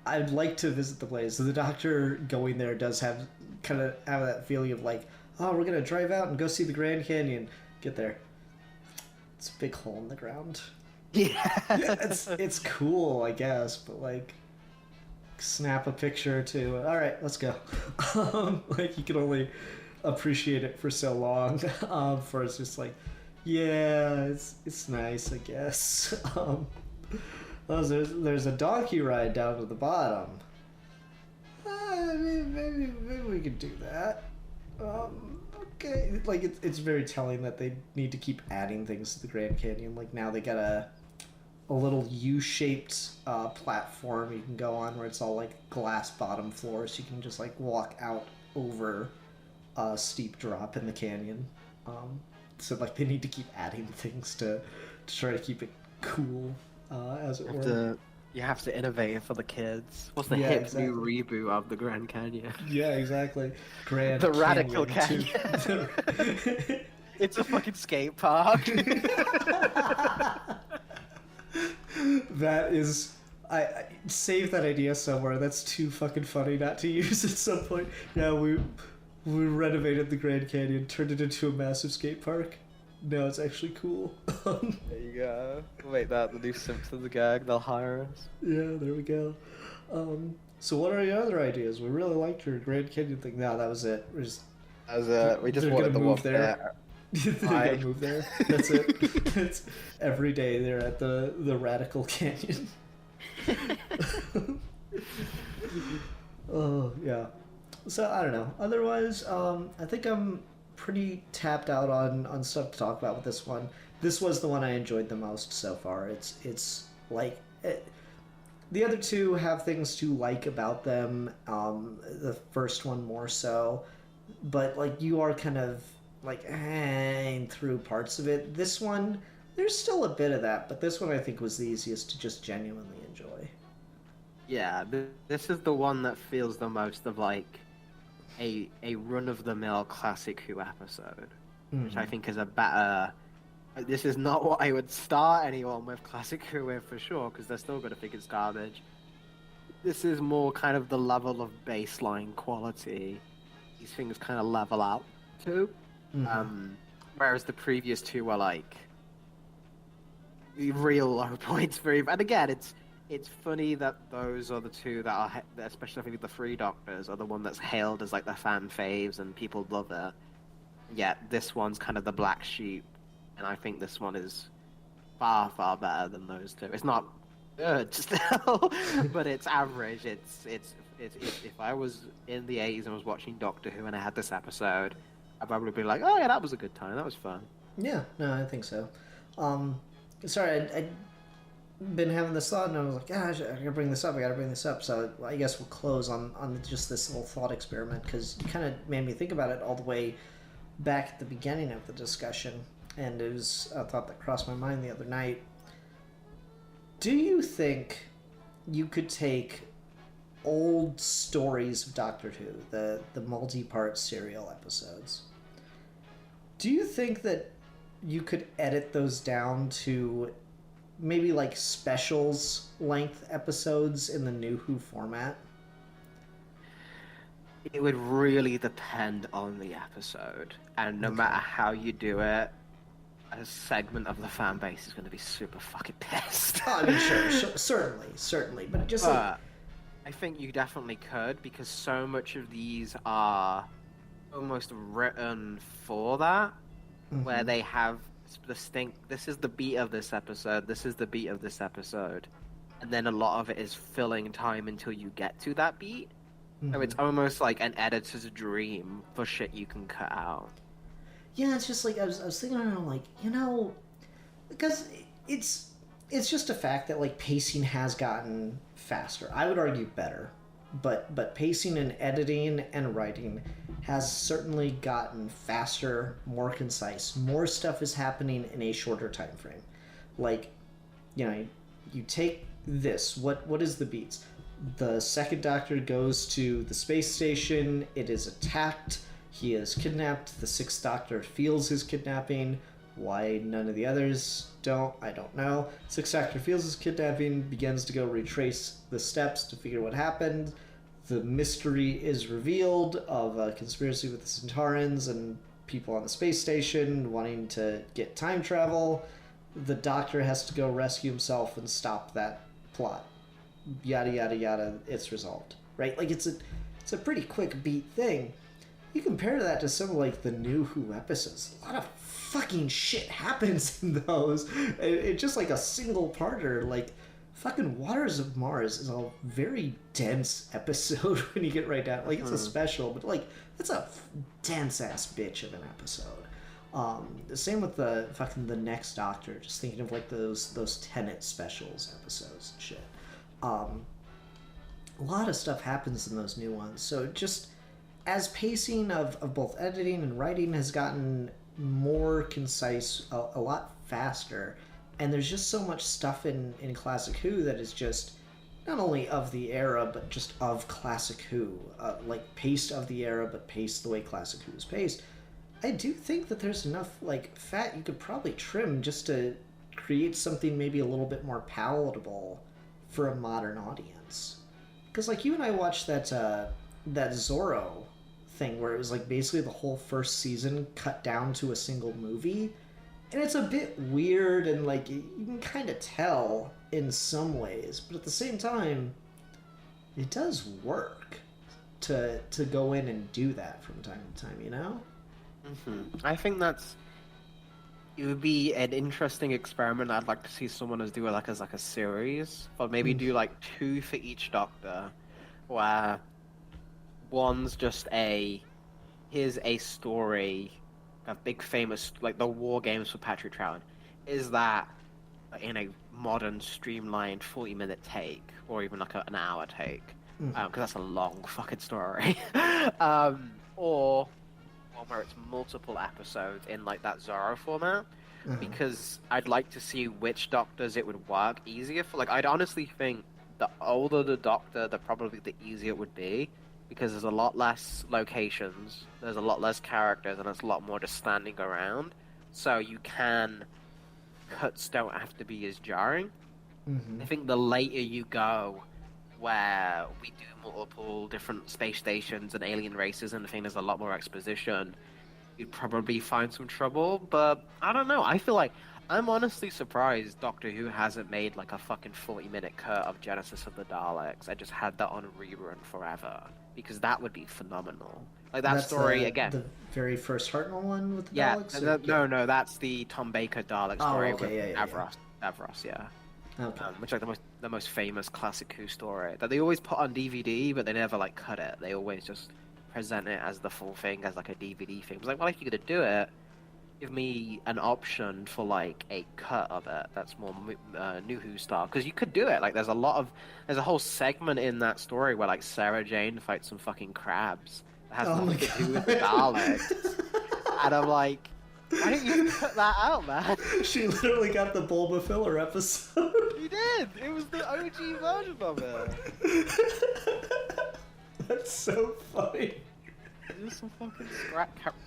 I'd like to visit the place. So the Doctor going there does have that feeling of like, oh, we're gonna drive out and go see the Grand Canyon. Get there, it's a big hole in the ground. Yeah, it's cool, I guess, but like, snap a picture to. All right, let's go. Like you can only appreciate it for so long. For it's just like, yeah, it's nice, I guess. There's a donkey ride down to the bottom. Maybe we could do that. Okay, like it's very telling that they need to keep adding things to the Grand Canyon. Like now they got a little U-shaped platform you can go on where it's all like glass bottom floor, so you can just like walk out over a steep drop in the canyon. So like they need to keep adding things to try to keep it cool, as it were. You have to innovate for the kids. What's the new reboot of the Grand Canyon? Yeah, exactly. The Radical Canyon. It's a fucking skate park. That is... I save that idea somewhere. That's too fucking funny not to use at some point. Yeah, we renovated the Grand Canyon, turned it into a massive skate park. No, it's actually cool. There you go. We'll make that the new Simpsons gag. They'll hire us. Yeah, there we go. So what are your other ideas? We really liked your Grand Canyon thing. No, that was it. We just wanted to move there. They're gonna move there. That's it. It's every day they're at the Radical Canyon. Oh yeah. So I don't know. Otherwise, I think I'm pretty tapped out on stuff to talk about with this one. This was the one I enjoyed the most so far. It's like the other two have things to like about them. The first one more so, but like you are kind of like through parts of it. This one, there's still a bit of that, but this one I think was the easiest to just genuinely enjoy. Yeah, this is the one that feels the most of like a run-of-the-mill classic Who episode, which I think is a better... This is not what I would start anyone with classic Who with for sure, because they're still going to think it's garbage. This is more kind of the level of baseline quality these things kind of level out to. Whereas the previous two were like real low points for him. And again, it's funny that those are the two that are, especially I think the Three Doctors, are the one that's hailed as like the fan faves and people love it. Yet this one's kind of the black sheep, and I think this one is far, far better than those two. It's not good still, but it's average. It's If I was in the 80s and was watching Doctor Who and I had this episode, I'd probably be like, oh yeah, that was a good time. That was fun. Yeah, no, I think so. Sorry, I'd been having this thought, and I was like, gosh, I gotta bring this up. I gotta bring this up. So I guess we'll close on just this little thought experiment, because you kind of made me think about it all the way back at the beginning of the discussion, and it was a thought that crossed my mind the other night. Do you think you could take old stories of Doctor Who, the multi-part serial episodes? Do you think that you could edit those down to maybe like specials length episodes in the new Who format? It would really depend on the episode, and no matter how you do it, a segment of the fan base is going to be super fucking pissed. Oh, I mean, sure, certainly, but just like... I think you definitely could, because so much of these are almost written for that, where they have distinct, this is the beat of this episode, this is the beat of this episode, and then a lot of it is filling time until you get to that beat. So it's almost like an editor's dream for shit you can cut out. Yeah, it's just like, I was thinking, and I'm like, because it's just a fact that, like, pacing has gotten faster. I would argue better, but pacing and editing and writing has certainly gotten faster, more concise. More stuff is happening in a shorter time frame. Like, you take this. What is the beats? The second Doctor goes to the space station. It is attacked. He is kidnapped. The sixth Doctor feels his kidnapping. Why none of the others don't, I don't know. Sixth Doctor feels his kidnapping, begins to go retrace the steps to figure what happened. The mystery is revealed of a conspiracy with the Centaurans and people on the space station wanting to get time travel. The Doctor has to go rescue himself and stop that plot. Yada yada yada, it's resolved. Right? Like, it's a pretty quick beat thing. You compare that to some of, like, the new Who episodes. A lot of fucking shit happens in those. It's just like a single parter. Like, fucking Waters of Mars is a very dense episode when you get right down. Like, it's a special, but, like, it's a dense ass bitch of an episode. The same with the Next Doctor. Just thinking of, like, those Tenet specials episodes and shit. A lot of stuff happens in those new ones. So just as pacing of both editing and writing has gotten more concise, a lot faster, and there's just so much stuff in Classic Who that is just not only of the era, but just of Classic Who, like, paced of the era, but paced the way Classic Who is paced. I do think that there's enough, like, fat you could probably trim just to create something maybe a little bit more palatable for a modern audience. Because, like, you and I watched that Zorro thing where it was, like, basically the whole first season cut down to a single movie, and it's a bit weird, and, like, you can kind of tell in some ways, but at the same time, it does work to go in and do that from time to time, I think it would be an interesting experiment. I'd like to see someone do it as a series, but maybe do like 2 for each Doctor, where one's just here's a story, a big famous, like the War Games for Patrick Troughton. Is that in a modern, streamlined 40-minute take, or even like an hour take? Because that's a long fucking story. Or one where it's multiple episodes in like that Zorro format. Because I'd like to see which Doctors it would work easier for. Like, I'd honestly think the older the Doctor, probably the easier it would be, because there's a lot less locations, there's a lot less characters, and there's a lot more just standing around. So cuts don't have to be as jarring. I think the later you go, where we do multiple different space stations and alien races, and I think there's a lot more exposition, you'd probably find some trouble. But I don't know. I feel like I'm honestly surprised Doctor Who hasn't made like a fucking 40-minute cut of Genesis of the Daleks. I just had that on rerun forever, because that would be phenomenal. Like that's story again. The very first Hartnell one with the Daleks. No, that's the Tom Baker Dalek story with yeah. Davros, yeah. Okay. Which like the most the most famous classic Who story that they always put on DVD, but they never like cut it. They always just present it as the full thing, as like a DVD thing. It's like, well, if you're gonna do it, give me an option for like a cut of it that's more New Who style, because you could do it. Like there's a whole segment in that story where like Sarah Jane fights some fucking crabs that has nothing to do with the Daleks, and I'm like, why didn't you put that out, man? She literally got the Bulba filler episode. He did. It was the OG version of it. That's so funny. There's some fucking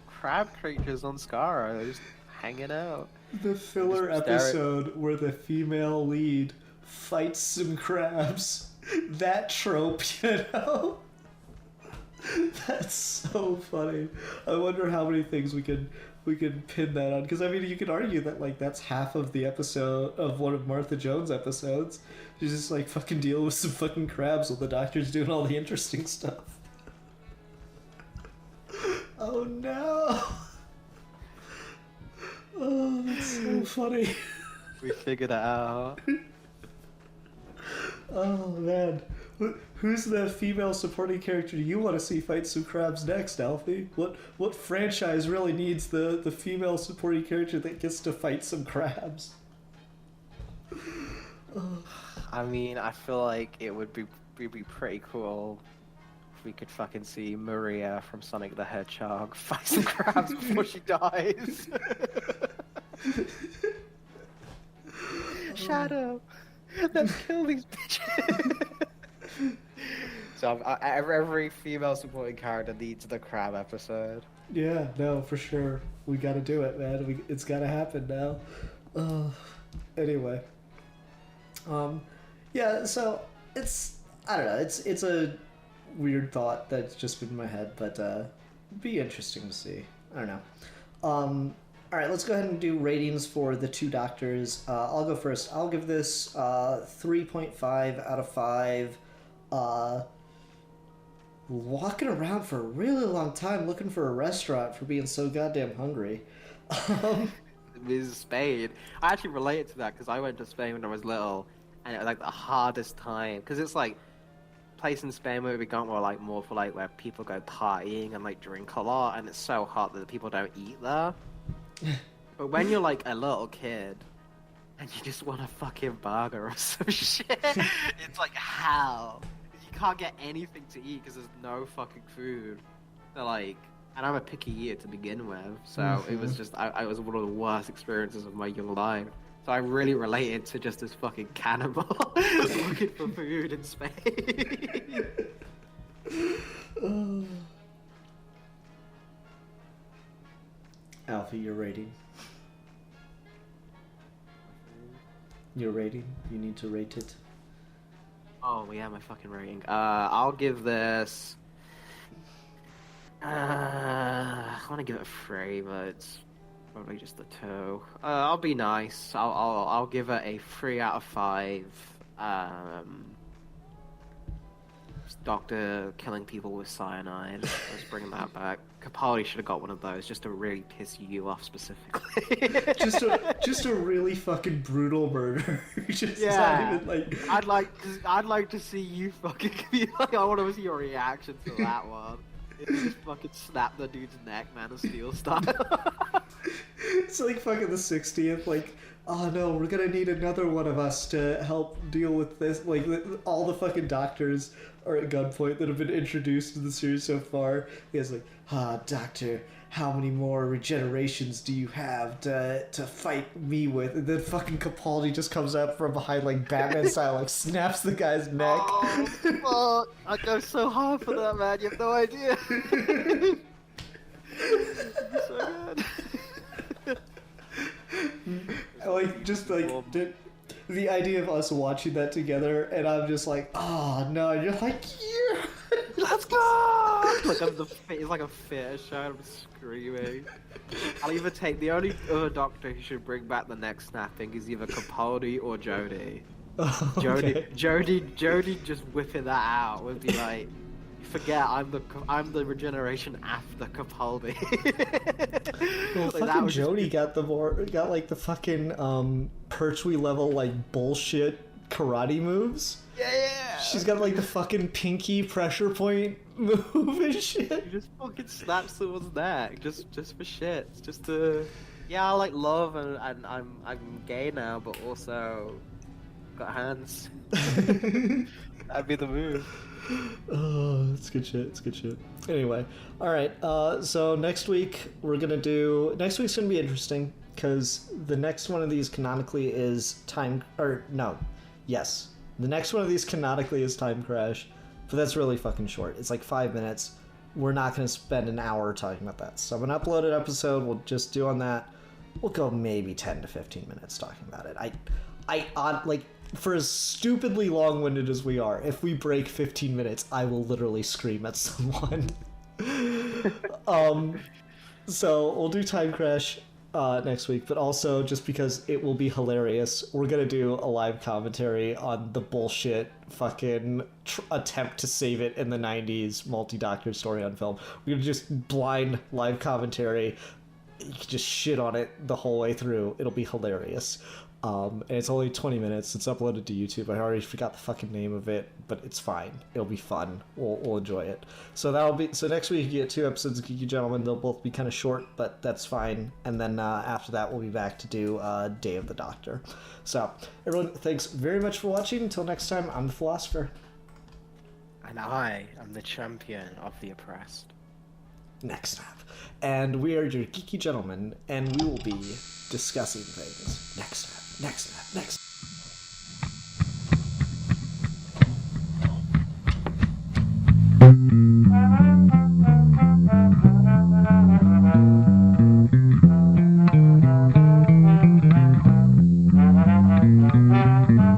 crab creatures on Skara just hanging out. The filler Just episode where the female lead fights some crabs. That trope, you know? That's so funny. I wonder how many things we could pin that on. Because, I mean, you could argue that, like, that's half of the episode of one of Martha Jones' episodes. She's just, like, fucking dealing with some fucking crabs while the doctor's doing all the interesting stuff. Oh, no. Oh, that's so funny. We figured it out. Oh, man. Who's the female supporting character you want to see fight some crabs next, Alfie? What franchise really needs the female supporting character that gets to fight some crabs? I mean, I feel like it would be pretty cool if we could fucking see Maria from Sonic the Hedgehog fight some crabs before she dies. Shadow, let's kill these bitches. So every female supporting character needs the crab episode. Yeah, no, for sure. We gotta do it, man. It's gotta happen now. Anyway. Yeah, so I don't know, it's a weird thought that's just been in my head, but be interesting to see. I don't know. Alright, let's go ahead and do ratings for the two doctors. I'll go first. I'll give this 3.5 out of 5. Walking around for a really long time looking for a restaurant for being so goddamn hungry. Ms. Spain. I actually related to that because I went to Spain when I was little, and it was like the hardest time because it's like place in Spain where we got more for like where people go partying and like drink a lot, and it's so hot that the people don't eat there. But when you're like a little kid and you just want a fucking burger or some shit, it's like hell. You can't get anything to eat because there's no fucking food. So like, and I'm a picky eater to begin with, so it was just I was one of the worst experiences of my young life. So I really related to just this fucking cannibal looking for food in Spain. Alfie, your rating. Your rating? You need to rate it. Oh yeah, my fucking rating. I'll give this. I want to give it a 3, but it's probably just a 2. I'll be nice. I'll give it a 3 out of 5. Doctor killing people with cyanide. Let's bring that back. Capaldi should have got one of those just to really piss you off specifically. just a really fucking brutal murder. Just Yeah. not even like. I'd like to see you fucking be like. I want to see your reaction to that one. Just fucking snap the dude's neck, Man of Steel style. It's like fucking the 60th. Like, oh no, we're gonna need another one of us to help deal with this. Like, all the fucking doctors are at gunpoint that have been introduced in the series so far. He has like, doctor, how many more regenerations do you have to fight me with? And then fucking Capaldi just comes up from behind like Batman style, like snaps the guy's neck. Oh, fuck. I'd go so hard for that, man. You have no idea. It'd be so good. Like, just like the idea of us watching that together, and I'm just like, oh no, and you're like, yeah, let's go! Like it's like a fish. I'm screaming. I'll either take the only other doctor who should bring back the neck snapping is either Capaldi or Jodie. Okay. Jodie just whipping that out would be like, forget I'm the regeneration after Capaldi. Well, Like, fucking Jodie got like the fucking Pertwee level like bullshit karate moves. Yeah. She's got like the fucking pinky pressure point move and shit. He just fucking snaps someone's neck just for shit. Just to, yeah, I like love and I'm gay now, but also got hands. That'd be the move. Oh, it's good shit. It's good shit. Anyway, all right. So next week's gonna be interesting because the next one of these canonically is the next one of these canonically is Time Crash, but that's really fucking short. It's like 5 minutes. We're not gonna spend an hour talking about that. So I'm gonna upload an episode. We'll just do on that. We'll go maybe 10 to 15 minutes talking about it. Like, for as stupidly long-winded as we are, if we break 15 minutes, I will literally scream at someone. So we'll do Time Crash next week, but also just because it will be hilarious, we're gonna do a live commentary on the bullshit fucking attempt to save it in the 90s multi-doctor story on film. We're gonna just blind live commentary. You can just shit on it the whole way through. It'll be hilarious. And it's only 20 minutes. It's uploaded to YouTube. I already forgot the fucking name of it, but it's fine. It'll be fun. We'll enjoy it. So next week you get 2 episodes of Geeky Gentlemen. They'll both be kind of short, but that's fine. And then after that, we'll be back to do Day of the Doctor. So everyone, thanks very much for watching. Until next time, I'm the Philosopher. And I am the champion of the oppressed. Next time. And we are your Geeky Gentlemen, and we will be discussing things next time. Next. Thank you.